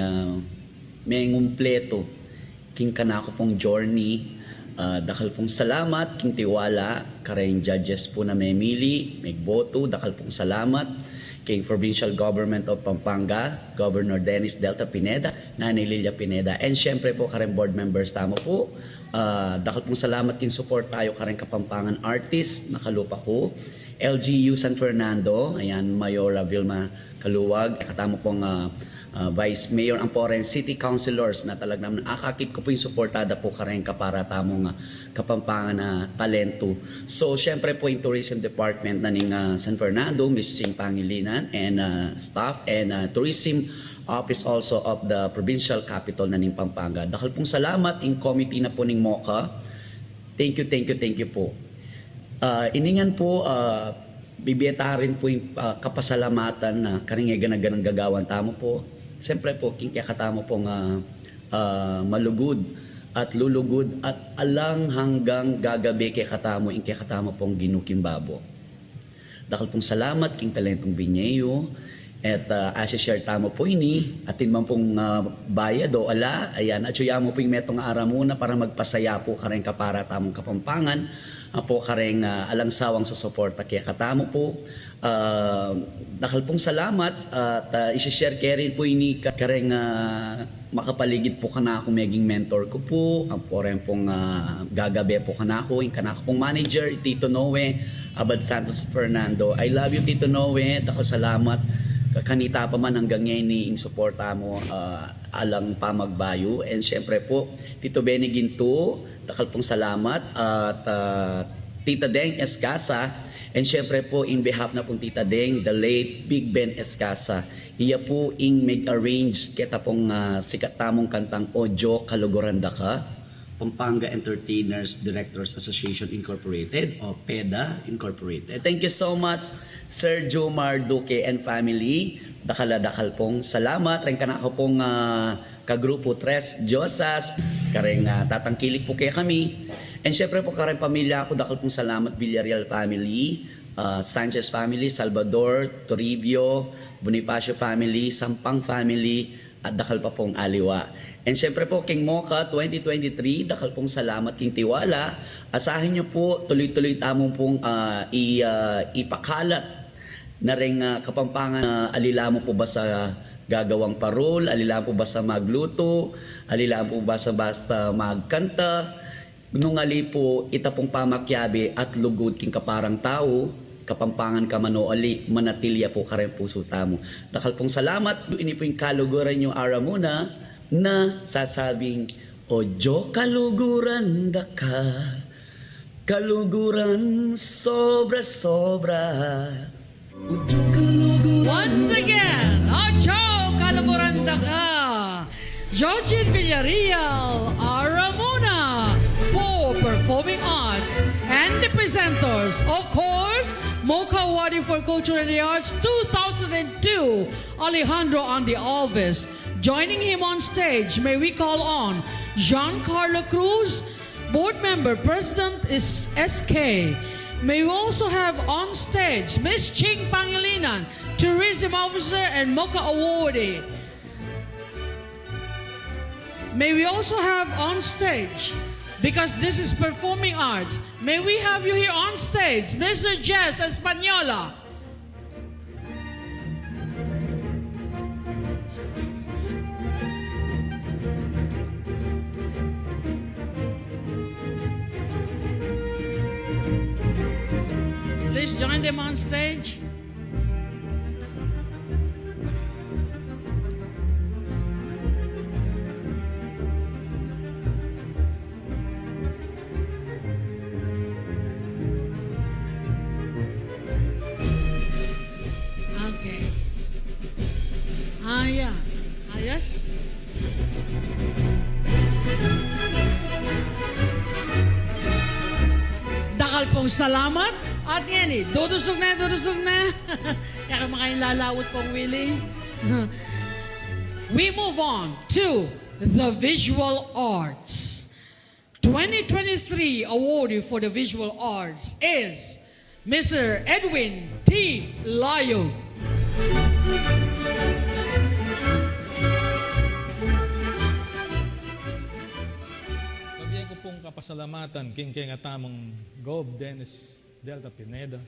may ngumpleto. King kanako pong journey, dakal pong salamat, king tiwala, karayong judges po na may mili, may boto, dakal pong salamat, king Provincial Government of Pampanga, Governor Dennis Delta Pineda, Nanay Lilia Pineda, and syempre po karayong board members tamo po, dakal pong salamat king support tayo karayong Kapampangan artist, nakalupa ko, LGU San Fernando, ayan, Mayora Vilma Kaluwag, katamo pong Vice Mayor Amporen, City Councilors na talagang nakakit ko po yung suportada po karayong kapara tamong Kapampangan na talento. So, syempre po yung Tourism Department na ning San Fernando, Ms. Ching Pangilinan, and staff, and Tourism Office also of the Provincial Capital na ning Pampanga. Dahil pong salamat in committee na po ning MOKA. Thank you po. Iningan po, bibiyeta rin po yung kapasalamatan na karingagan na gagawan tamo po. Siyempre po, katamo pong malugod at lulugod at alang hanggang gagabi kay katamo pong ginukimbabo. Dahil pong salamat king talentong binyeyo at share tamo po ini atin man pong bayad o ala, ayan, at suya mo po yung metong ara muna para magpasaya po kareng kapara tamong Kapampangan po kareng alang sawang susuporta kaya katamo po. Dahil pong salamat at isi-share kaya rin po ini kareng makapaligid po kana ako maging mentor ko po, ang po rin pong gagabi po kana ako, yung kanako pong manager, Tito Noe Abad Santos Fernando. I love you Tito Noe, dahil salamat kanita pa man hanggang ngayon yung suporta mo alang pamagbayo. And syempre po, Tito Benny Ginto, dakal pong salamat at Tita Deng Escasa. And syempre po, in behalf na pong Tita Deng, the late Big Ben Escasa, iya po ing mag-arrange kita pong sikat tamong kantang Ojo Kaluguranda Ka, Pampanga Entertainers Directors Association Incorporated o PEDA Incorporated. Thank you so much, Sir Jomar Duque and family. Dakal pong salamat. Ren ka na ako pong kagrupo Tres Diosas. Kareng tatangkilik po kaya kami. And syempre po kareng pamilya ako, dakal pong salamat Villarreal family, Sanchez family, Salvador, Toribio, Bonifacio family, Sampang family, at dakal pa pong Aliwa. And syempre po, King MOKA 2023, dakal pong salamat, King Tiwala. Asahin niyo po, tuloy-tuloy tamong pong ipakalat na rin Kapampangan. Alila mo po ba sa gagawang parol? Alila po ba sa magluto? Alila po ba sa basta magkanta? Nungali po, ita pong pamakyabi at lugod king kaparang tao, Kapampangan ka manoali, manatilya po karen puso tamo. Dakal pong salamat, ini po yung kaluguran yung aramuna na sasabing, Ojo kaluguran da ka, kaluguran sobra-sobra. Once again, Ocho Kaluguran da ka, Georgine Villarreal, Aramuna, for Performing Arts, and the presenters, of course, MOKA Awarding for Culture and the Arts 2002, Alejandro Andy Alves. Joining him on stage, may we call on Giancarlo Cruz, Board Member, President is SK. May we also have on stage Miss Ching Pangilinan, Tourism Officer and MOKA Awardee. May we also have on stage, because this is performing arts, may we have you here on stage, Mr. Jess Espanola. Please join them on stage. Okay. Yeah. Yes. Dakal pong salamat. At yan dudusog na. Kaya makain lalawot kong willing. We move on to the visual arts. 2023 awardee for the visual arts is Mr. Edwin T. Layo. Sabihin ko pong kapasalamatan king atamang Gov. Dennis Delta Pineda.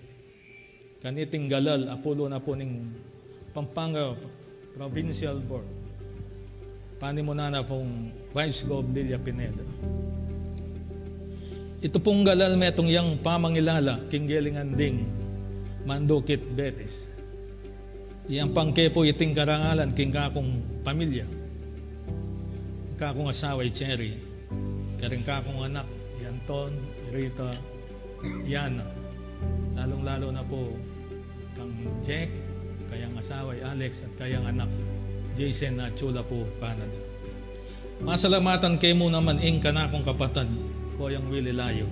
Kaniting galal, apulo na po ning Pampanga Provincial Board. Pani mo na pong Vice Gov. Lilia Pineda. Ito pong galal metong yang pamangilala, king gelingan ding Mandukit Betis. Iyang pangke po iting karangalan, king kakong pamilya. Kakong asawa, Cherry. Karing kakong anak, Yanton, Rita, Yana. Lalong-lalo na po kang Jack, kayang asawa Alex at kayang anak Jason na Chula po, Canada. Masalamatan kayo mo naman ing kanakong kapatid, Koyang Willie Layo.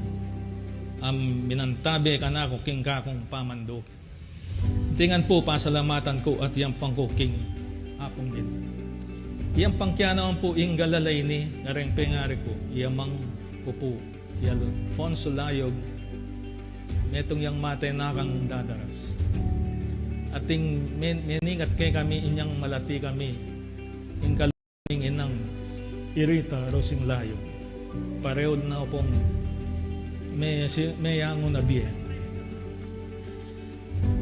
Minantabi kanako king kakong pamandok. Tingan po pasalamatan ko at yang pangkuking apong din. Yang pangkya naman po ing galalay ni nareng pengari ko, iyamang pupo, yalo, Fonso Layog, metong yang matay nakang dadaras. Ating mening at kay kami inyang malati kami ing kaluming inang Irita Rosing Layog. Pareod na pong may yango na biye.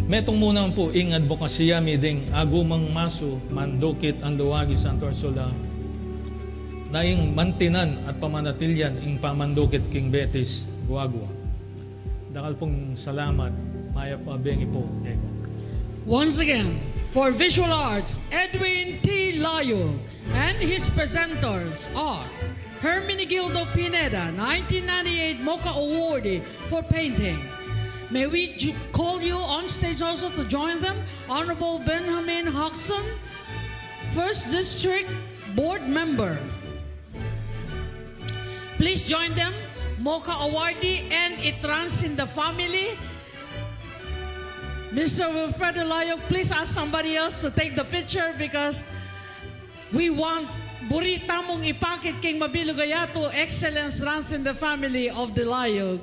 Metong muna po ing advokasya mi ding agumang maso mandukit ang luwagi Santo Ursula na ing mantinan at pamanatilyan ing pamandukit King Betis Guagua. Dakal pong salamat, maya pa bengi po. Once again, for visual arts, Edwin T. Layo and his presenters are Herminigildo Pineda. Pineda, 1998 MOKA awardee for painting. May we call you on stage also to join them? Honorable Benjamin Hodgson, 1st District Board Member. Please join them, MOKA awardee, and it runs in the family. Mr. Wilfredo Layog, please ask somebody else to take the picture because we want burita mong ipakit king mabilugayato, excellence runs in the family of the Layog.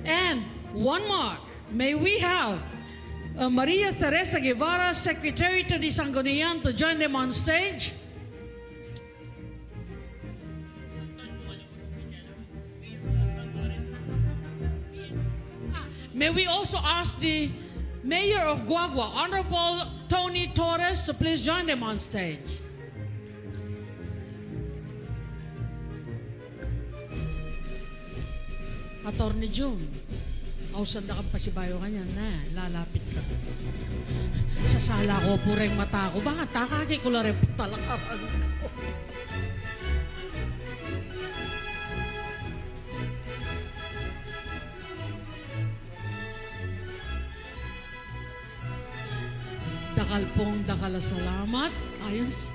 And one more, may we have Maria Teresa Guevara, Secretary to the Sangguniang, to join them on stage. May we also ask the Mayor of Guagua, Honorable Tony Torres, to please join them on stage. Attorney June, ausan na kang pasibayo ka niyan na, lalapit ka. Sa sala ko, pureng mata ko, baka takagi ko lang rin talakaran ko. Dakal pong dakala salamat. Ayos.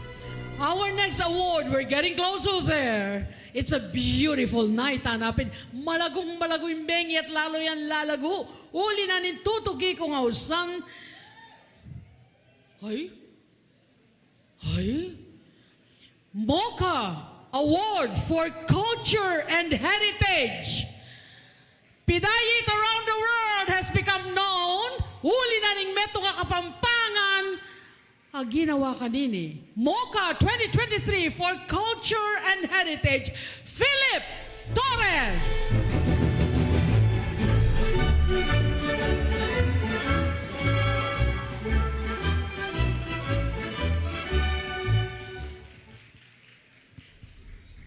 Our next award, we're getting closer there. It's a beautiful night, hanapin. Malagong yung bengi at lalo yan lalago. Uli na nintutugi kong hausan. Ay? MOKA Award for Culture and Heritage. Pidayit around the world has become known. Uli na ning meto ka Kapampangan. Ginawa kanini. MOKA 2023 for Culture and Heritage, Philip Torres.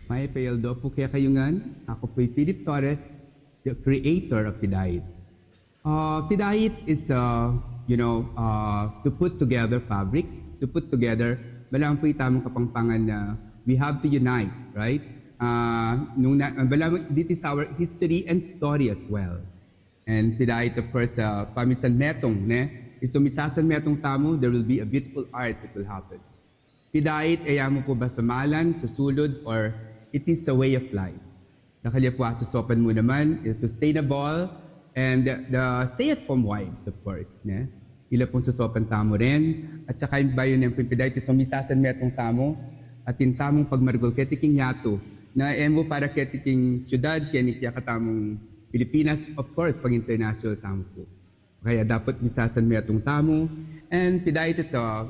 May payaldo po kaya kayungan. Ako po'y Philip Torres, the creator of Pidayit. Pidayit is to put together fabrics, to put together, balang po tamang Kapampangan na we have to unite, right? This is our history and story as well. And Pidayit, of course, pamisan metong, is tumisasan metong tamo, there will be a beautiful art that will happen. Pidayit, mo po ba sa malan, sa sulod, or it is a way of life. Nakalya po sopan mo naman, is sustainable, and the stay-at-home wives, of course, ila pong susopan tamo rin. At saka yung bayo ng Pidayit, sumisasan metong tamo, at yung tamong pagmargol ketiking yato, na emo para ketiking syudad, kaya katamong Pilipinas, of course, pag international tamo po. Kaya dapat misasan metong tamo. And Pidayit is a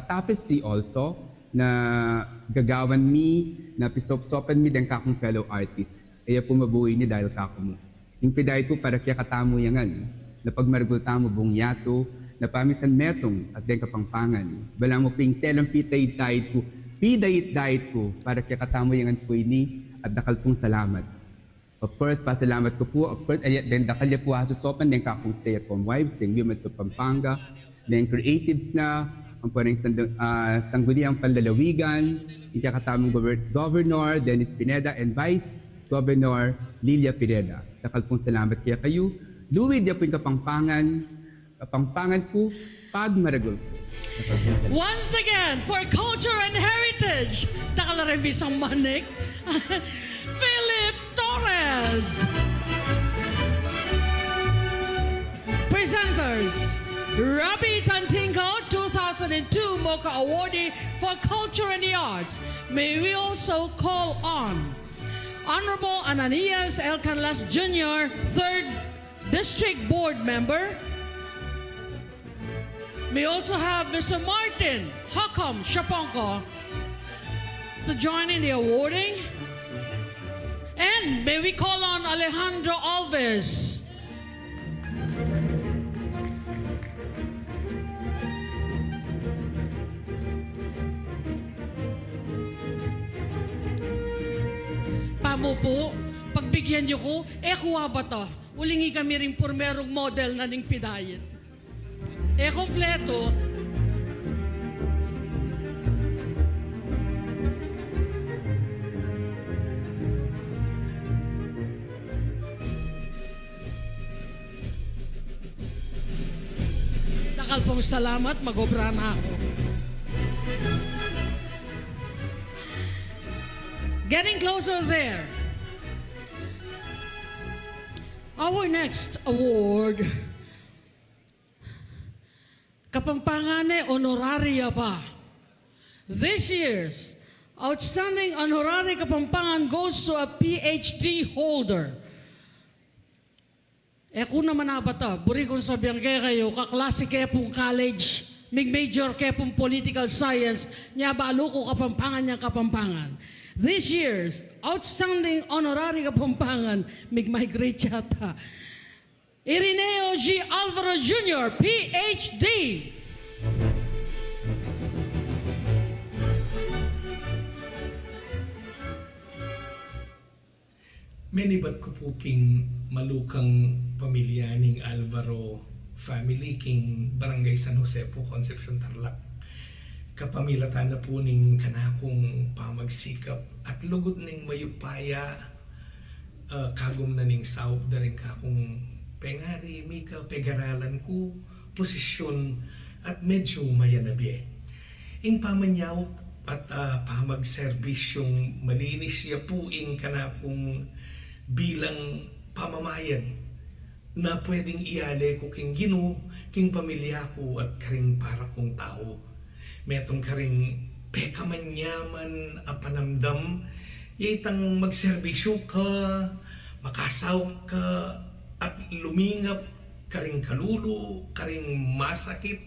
tapestry also, na gagawan mi, na pisop-sopan mi ng kakong fellow artists. Kaya po mabuhay ni dahil kako mo. Yung Pidayit po para kaya katamo yangan, na pagmargol tamo buong yato, na pamisan metong at den Kapampangan. Balang mo ping telang Pidayit po, Pidayit po, para kaya katamo yangan po ini, at dakal pong salamat. Of course, pasalamat ko po, of course, then dakal niya po hasusopan den kakong stay-at-home wives, den women sa Pampanga, den creatives na, ang parang sangguniang panlalawigan, yung katamong Governor Dennis Pineda, and Vice Governor Lilia Pineda. Dakal pong salamat kaya kayo. Luwid niya po yung Kapampangan po, pagmaragol po. Once again, for Culture and Heritage, dakal na rin bisang manik, Philip Torres. Presenters, Rabi Tantinko, 2002 MOKA awardee for Culture and the Arts. May we also call on Honorable Ananias L. Canlas Jr., 3rd District Board Member. May also have Mr. Martin Hakam Shaponko to join in the awarding. And may we call on Alejandro Alves. Pamo po, pagbigyan niyo ko, kuha ba to? Ulingi kami rin pormerong model na ning Pidayit. Kompleto. Dakal pong salamat, mag-obra na ako. Getting closer there. Our next award, Kapampangan Honoraria pa. This year's Outstanding Honorary Kapampangan goes to a PhD holder. Kung naman nabata, buri kong sabihan kayo, kaklase kaya pong college, may major kaya pong political science, niya balo ko Kapampangan niyang Kapampangan. This year's Outstanding Honorary Kapampangan, mig-migrate yata, Irineo G. Alvaro Jr., PhD. Menibat ko po king malukang pamilya ning Alvaro family king Barangay San Jose po, Concepcion, Tarlac. Kapamilatan na po ning kanakong pamagsikap at lugod ning mayupaya kagom na ning saup da rin kakong pengari, mika, pegaralan ko, posisyon at medyo mayanabi. Ing pamanyaw at pamagserbisyong malinis siya po ing kanakong bilang pamamayan na pwedeng iale ko king Ginoo, king pamilya ko at karing para kong tao. Metong karing pekamanyaman a panamdam, yitang magserbisyo ka, makasaw ka, at lumingap karing kalulu, karing masakit,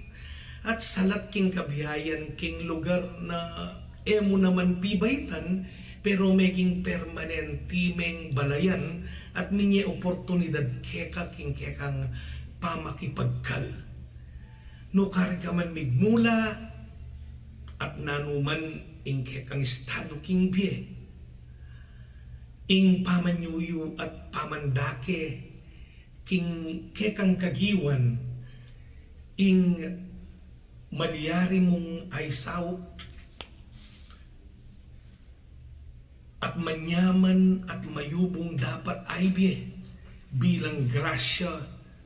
at salat king kabiyayan king lugar na emo naman pibaitan, pero meging permanentimeng balayan at minye oportunidad keka king kekang pamakipagkal. No karga man migmula at nanuman ing kekang estado king bie. Ing pamanyuyu at pamandake king kekang kagiwan ing maliyari mong ay saup at manyaman at mayubong dapat ay bie bilang grasya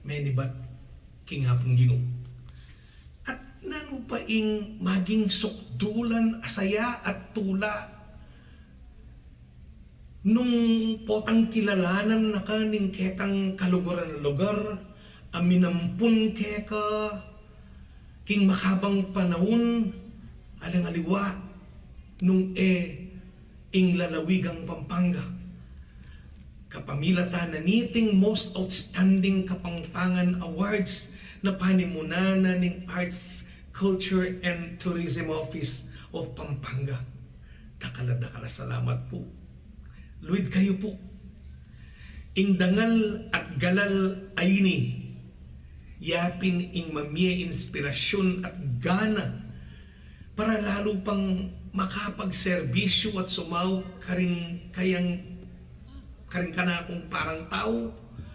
menibat king hapong Ginoo. At nano pa ing maging sukdulan asaya at tula nung potang kilalanan na kaning kekang kaluguran na lugar, aminampun keka king makabang panahon alang aliwa nung ing lalawigang Pampanga. Kapamilatan na niting Most Outstanding Kapampangan Awards na panimunana ning Arts, Culture and Tourism Office of Pampanga. Dakala salamat po. Luid kayo po. Ing dangal at galal ayini, yapin ing mamie inspirasyon at gana para lalo pang makapagserbisyo at sumaw karing kanakong parang tao,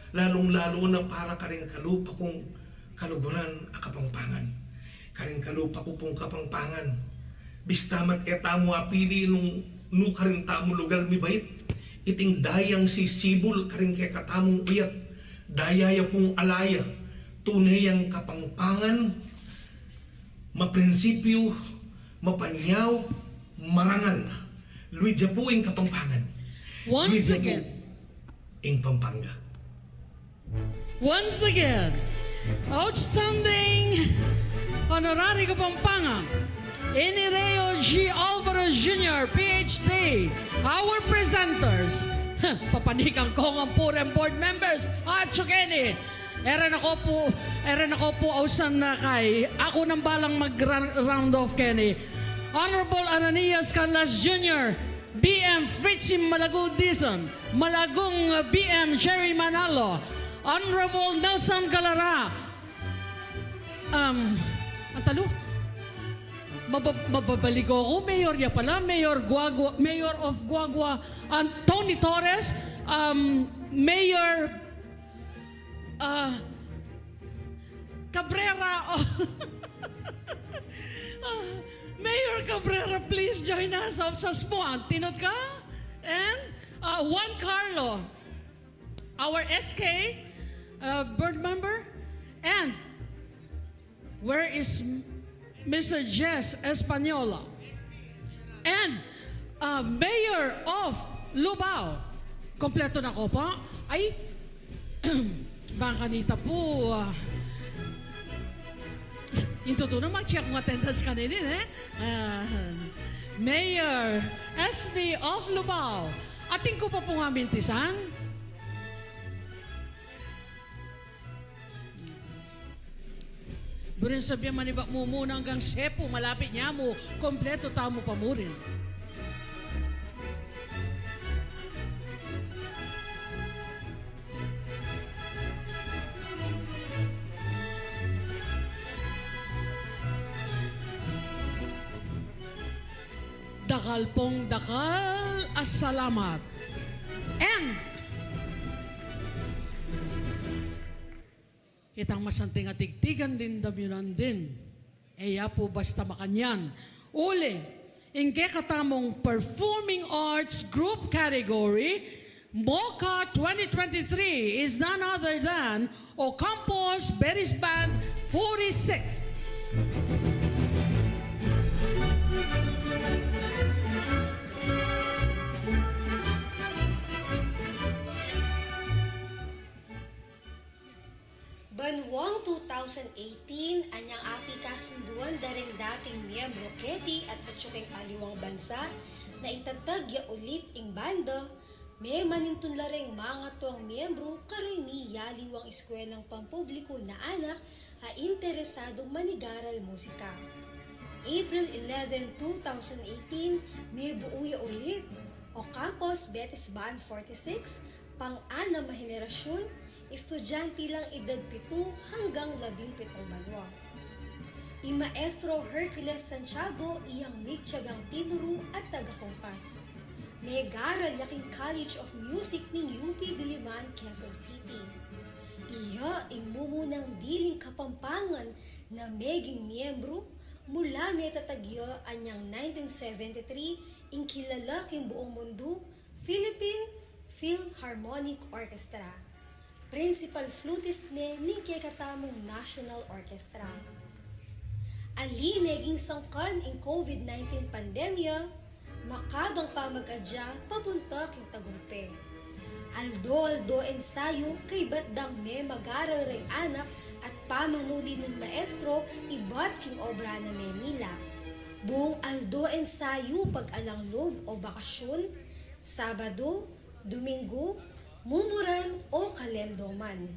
lalong-lalo na para karing kalupa kong kaluguran a Kapampangan. Karing kalupa ko pong Kapampangan. Bistamat etamo apili nung karing tamo lugar mi bait, iting dayang si Sibul karing katamong uyat, dayaya pong alaya, tunayang Kapampangan, maprinsipyo, mapanyaw, marangal. Luidya po ing Kapampangan. Once again. Ing Pampanga. Once again, Outstanding Honorary Kapampangan, Irineo G. Alvaro Jr., PhD, our presenters, papanikan ko ang purem board members, at Chukeni, eran ako po ausan na kay, ako nang balang mag-round off, Kenny. Honorable Ananias Canlas Jr., BM Fritzy Malagong Dizon, Malagong BM Cherry Manalo, Honorable Nelson Galara, antalo, mababaligo ako, Mayor ya pala, Mayor of Guagua, Tony Torres, Mayor Cabrera, Mayor Cabrera, please join us sa Smuan. Tinod ka? And Juan Carlo, our SK board member. And Where is Mr. Jess Espanola? And Mayor of Lubao. Kompleto na ko pa. Ay, bang kanita po, into to na mag-check kung attendance kaninin Mayor SB of Lubao. Ating ko pa po nga mintisan. Burin sabihan manibak mo muna hanggang sepo, malapit niya mo, kompleto tamo pa mo rin. Dakal pong dakal, assalamat. And itang masanting atigtigan din damyunan din. Eya po basta makanyan. Uli, ingke katamong Performing Arts Group category, MOKA 2023 is none other than Ocampos Beris Band 46. Banwang 2018, anyang api kasunduan daring dating miyembro Keti at hatsuking aliwang bansa na itatag ya ulit ing banda, may manintun laring mga tuang miyembro karing ni yaliwang eskwelang pampubliko na anak ha interesadong manigaral musika. April 11, 2018, may buong ya ulit Ocampos Betis Band 46, pang-ana mahenerasyon, estudyante lang edad 7 hanggang 17 banwa. Maestro Hercules Santiago iyang migtiyagang tinuro at taga-kompas. May garal yaking College of Music ng UP Diliman, Quezon City. Iya imumunang diling Kapampangan na meging miyembro mula may tatagyo anyang 1973 ing kilala king buong mundo Philippine Philharmonic Orchestra. Principal flutist ni ning katamong National Orchestra. Ali meging sangkan ing COVID-19 pandemya, makabang pamag-adya papunta king tagumpe. Aldo ensayo kay batdang may magaral ring anak at pamanuli ng maestro ibat king obra na Manila. Buong Aldo ensayo pag-alanglob o bakasyon, Sabado, Domingo, Mumuran o kaleldoman.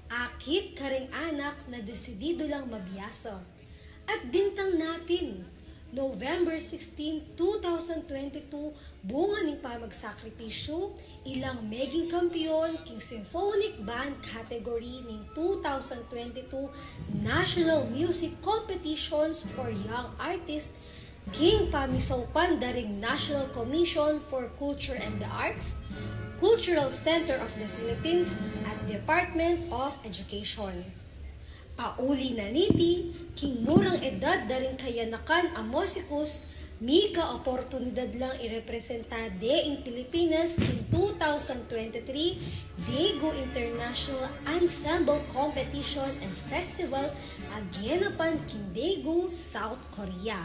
Akit karing anak na desidido lang mabiyasa. At dintang napin, November 16, 2022, bunga ning pamagsakripisyo, ilang meging kampiyon king Symphonic Band category ning 2022 National Music Competitions for Young Artists king pamisawpan daring National Commission for Culture and the Arts, Cultural Center of the Philippines at Department of Education. Pauli na niti, king murang edad daring kayanakan ang musikus, mika oportunidad lang irepresenta ing Pilipinas king 2023 Daegu International Ensemble Competition and Festival agyenapan king Daegu, South Korea.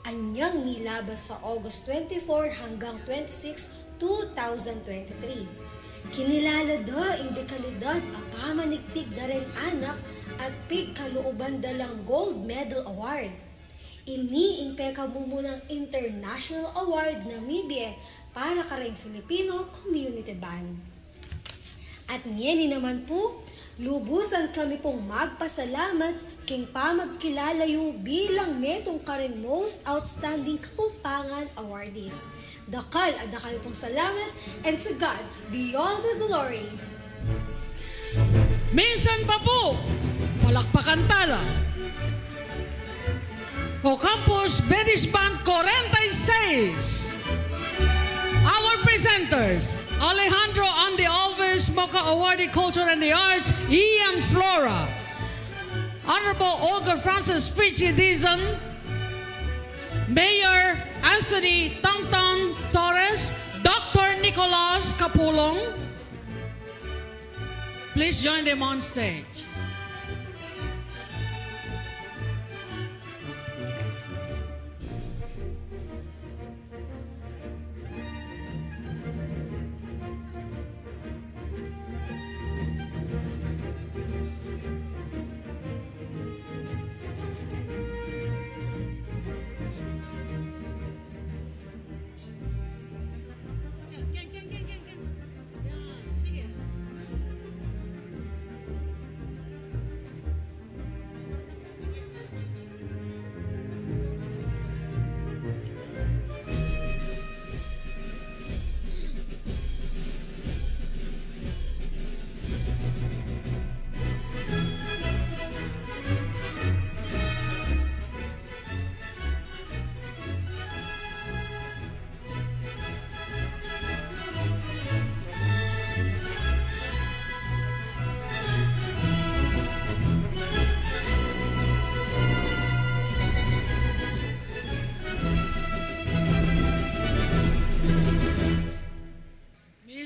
Anyang milabas sa August 24 hanggang 26, 2023. Kinilala da ing dekalidad apamanigtig daring anak at pigkalooban dalang Gold Medal Award. Ini ing pekamumunang International Award na MIBIE para karing Filipino Community Band. At ngeni naman po, lubusan kami pong magpasalamat king pamagkilalayo bilang metong karing Most Outstanding Kapampangan Awardees. Dakal at dakal pong salamat, and to God be all the glory. Minsan pa po, palakpakan tala. Ocampos Betis Band 46. Our presenters, Alejandro Andy Alves, MOKA Awardee Culture and the Arts, Ian Flora, Honorable Olga Francis Fitchie Dizon, Mayor Anthony Tangtang Torres, Dr. Nicolas Capulong. Please join them on stage.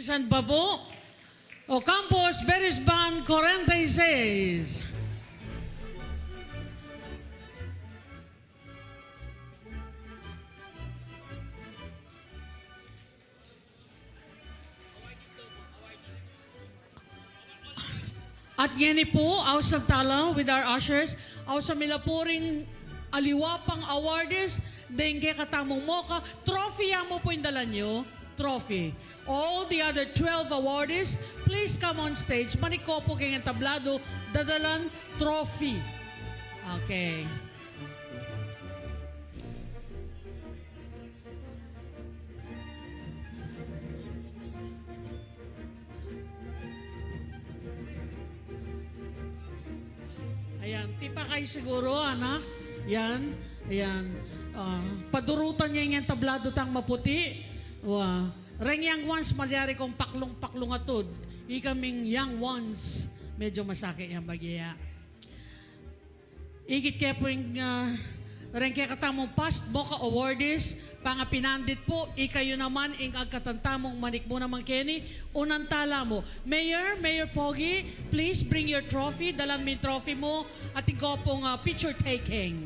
Pinsan pa po. Ocampos Berisban 46. At yan po, aw sa tala with our ushers, aw sa milapuring aliwapang awards, dengke katamong MOKA, trophy mo po yung dala nyo, trophy. All the other 12 awardees, please come on stage. Manikopo kayong tablado, dadalan trophy. Okay. Ayan, tipa kayo siguro, anak. Yan, ayan. Padurutan niya yung tablado tang maputi. Reng yang ones, malyari kong paklong-paklong atod. Ikaming young ones, medyo masakit yung bagya. Ikit kaya po yung reng kaya katamong past MOKA awardees, pangapinandit po, ikayo naman ing agkatantamong manik mo naman Kenny, unang tala mo. Mayor Pogi, please bring your trophy, dalan mo yung trophy mo, at ikaw pong picture taking.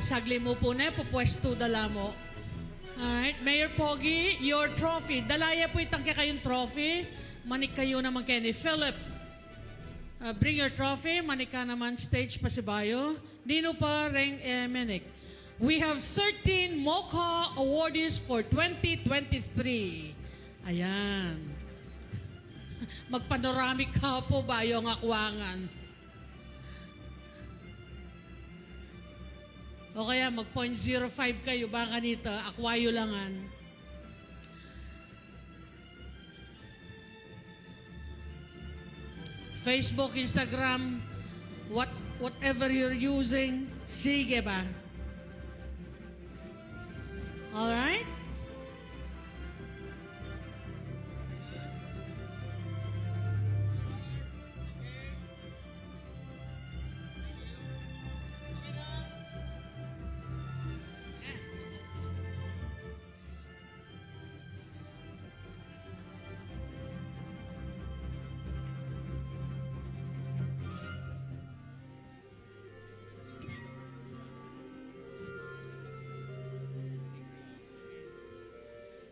Sagli mo po na, pupwesto dala mo. Alright, Mayor Pogi, your trophy. Dalaya po itang kayong trophy. Manik kayo naman Kenny. Philip, bring your trophy. Manik ka naman stage pasibayo. Dino pa Reng Menik. We have 13 MOKA awardees for 2023. Ayan. Magpanoramic ka po bayo ang akwangan. O kaya mag 0.05 kayo ba kanita, akwayo langan. Facebook, Instagram, whatever you're using, sige ba? Alright?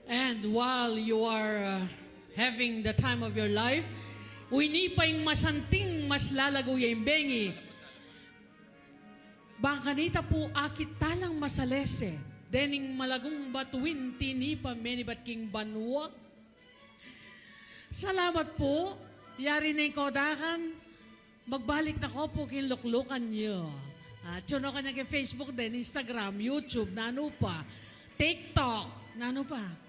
And while you are having the time of your life, wini pa yung masanting mas lalago yung bengi. Bangkanita po akit talang masalese, dening malagong batuin tini pa meni bat king banwa. Salamat po, yari na yung kodakan, magbalik na ko po kinluklukan nyo. Tsuno ka na kay Facebook din, Instagram, YouTube, nano pa, TikTok, nano pa.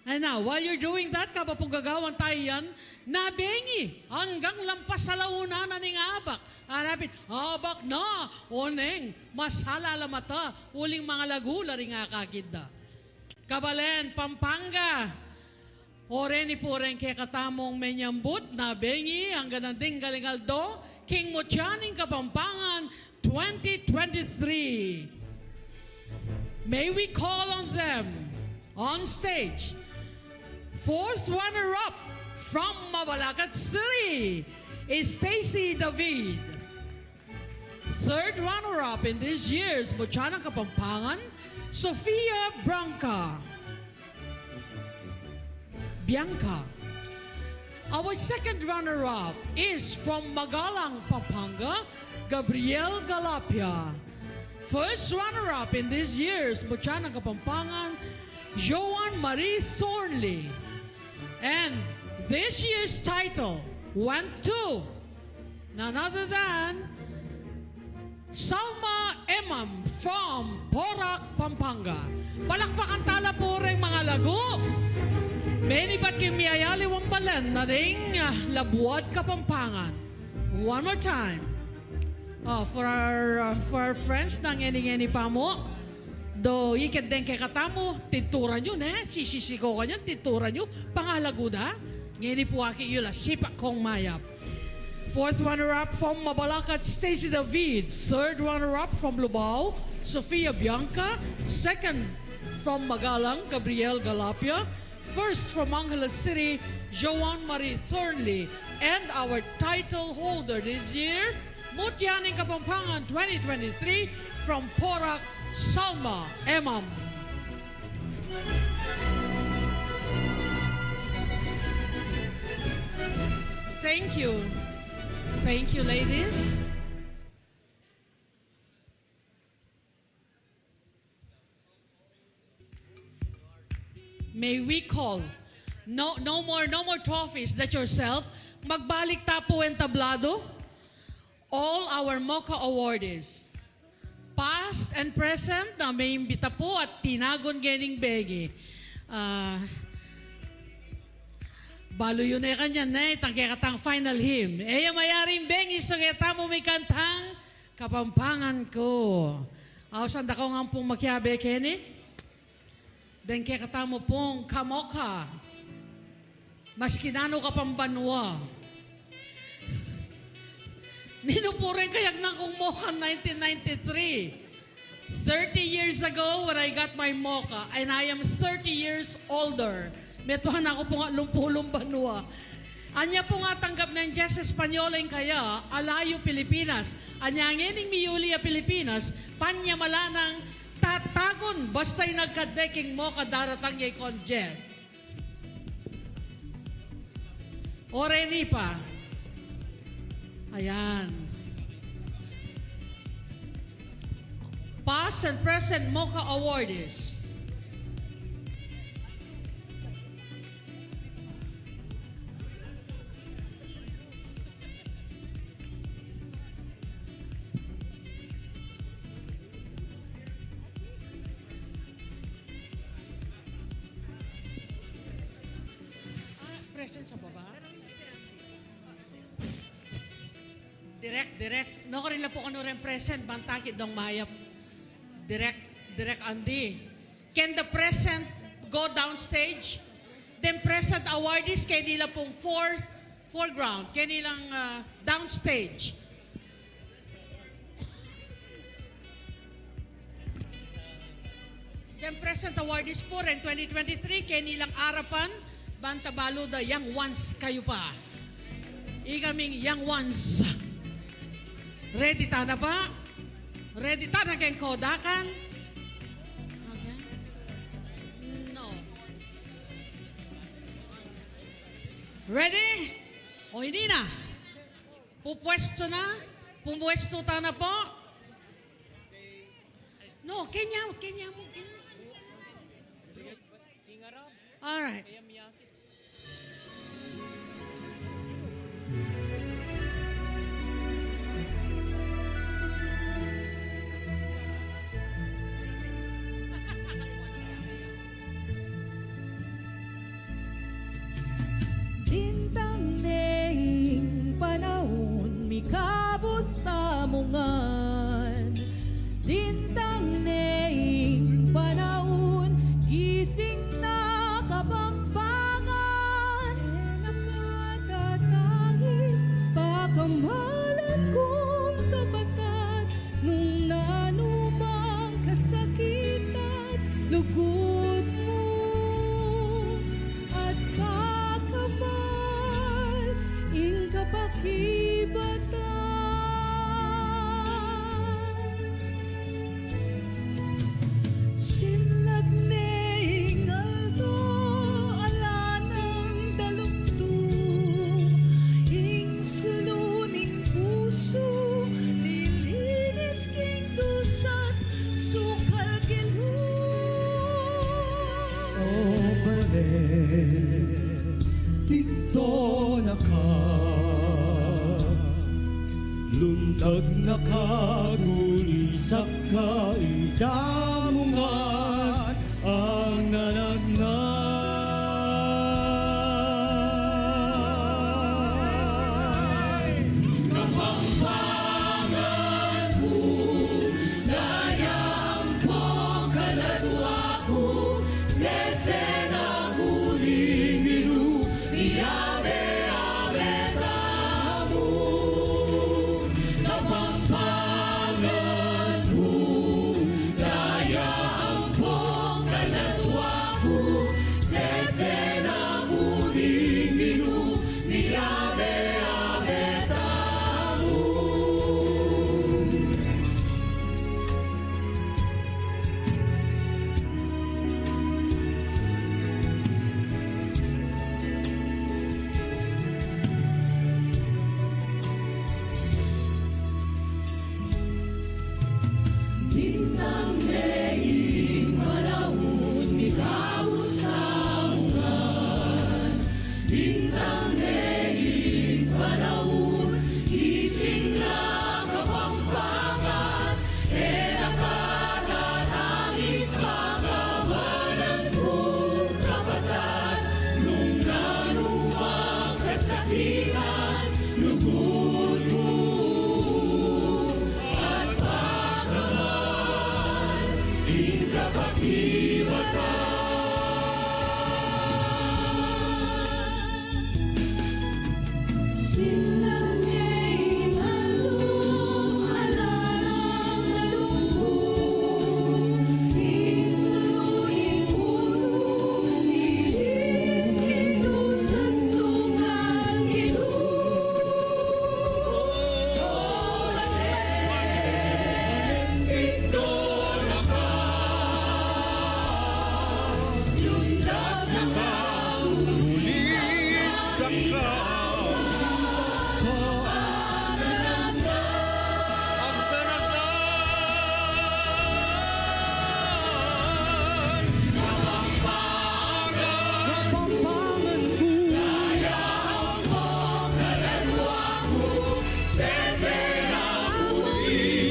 And now, while you're doing that, kapapong gagawan tayo yan, nabengi, hanggang lampas sa launa na ning abak. Hanapin, abak na, oneng, masalala mata, uling mga lagula rin nga kakida. Kabalen, Pampanga, oreni po rin kay katamong menyambut, nabengi, hanggang nanding galingaldo, King Motianing Kapampangan 2023. May we call on them on stage. Fourth runner-up from Mabalacat City is Stacy David. Third runner-up in this year's Bochanang Kapampangan, Sofia Bianca. Our second runner-up is from Magalang, Pampanga, Gabriel Galapia. First runner-up in this year's Bochanang Kapampangan, Joan Marie Thornley. And this year's title went to none other than Salma Emam from Porac, Pampanga. Palakpakan tala po rin mga lago. Many ba't kimiyayali wambalan na rin Labuad, Kapampangan. One more time. For our friends ng any pa mo, do ikat din kay katamo, tintura nyo na, sisisiko ka nyo, tintura nyo, pangalago na. Ngayon po aki yula, sipak kong mayap. Fourth runner-up from Mabalacat, Stacy David. Third runner-up from Lubao, Sofia Bianca. Second from Magalang, Gabriel Galapia. First from Angeles City, Joan Marie Thornley. And our title holder this year, Mutyaning Kapampangan 2023 from Porac, Salma Emam. Thank you. Thank you, ladies. May we call, no more trophies that yourself, magbalik tapo en tablado, all our MOKA awardees, past and present, na may imbita po at tinagon gening begi. Balo yun eh kanyan na tangkekatang final hymn. Eya mayaring bengi so kaya mo may kantang Kapampangan ko. Awsan da ko nga pong makyabe keni. Den kaya mo pong kamoka. Maskinano ka pambanwa. Ninupurin kayag na kong MOKA 1993. 30 years ago when I got my MOKA and I am 30 years older. Metuhan ako po nga lumpulong banwa. Anya po nga tanggap ng Diyos Espanyola kaya, alayo Pilipinas. Anya ngening miyulia Pilipinas, panya malanang tatagon basta'y nagkadeking MOKA daratang yay kon Diyos. Oreni pa. Ayan. Past and present MOKA awardees. Present sa baba? Direct. No ko rin lang po kung rin present. Bantakit dong mayap. Direct Andy. Can the present go downstage? Then present awardees, kaya nila pong foreground. Kaya nilang downstage. Then present awardees po rin 2023, kaya nilang arapan. Bantabalo da young ones kayo pa. Ikaming young ones. Ready ta na ba? Ready ta na kayong kodakan? Okay. No. Ready? O hindi na. Pupwesto na? Pumwesto ta na po? No, Kenya mo. All right. Bintang neing panahon, mikabos tamungan. Bintang neing panahon, gising na Kapampangan. Nakatatangis, pakamalan kong kabataan, nung nanumang kasakitan, lugod mo at pakamal, ing kapakibatan. Sinlag neing alto, ala ng dalugtong, ing suluning puso, lilinis king dusat, sukal gilho. Oh, balik, dito na ka. Lundag na kagulisak ka, idamungan ang nanagnay. Kapampangan ko, dayaan po kaladwa ko, sesena kuling biru, iyabe-abe tamu. Bintang leing malaun, ikaw sa ungan. Bintang leing malaun, gising na Kapampangan. Nakatatangis makawalan kong kapatid. Nung nanuwang kasakitan, lugod mo at pagkaman, di ka pag-iwatan. Silang ngayong halong alalang nalungkot, isulo'y puso, ilis kinusan sungan Ginoo. Ito na ka, lundag na ka, ulis sa ka. Sesena uli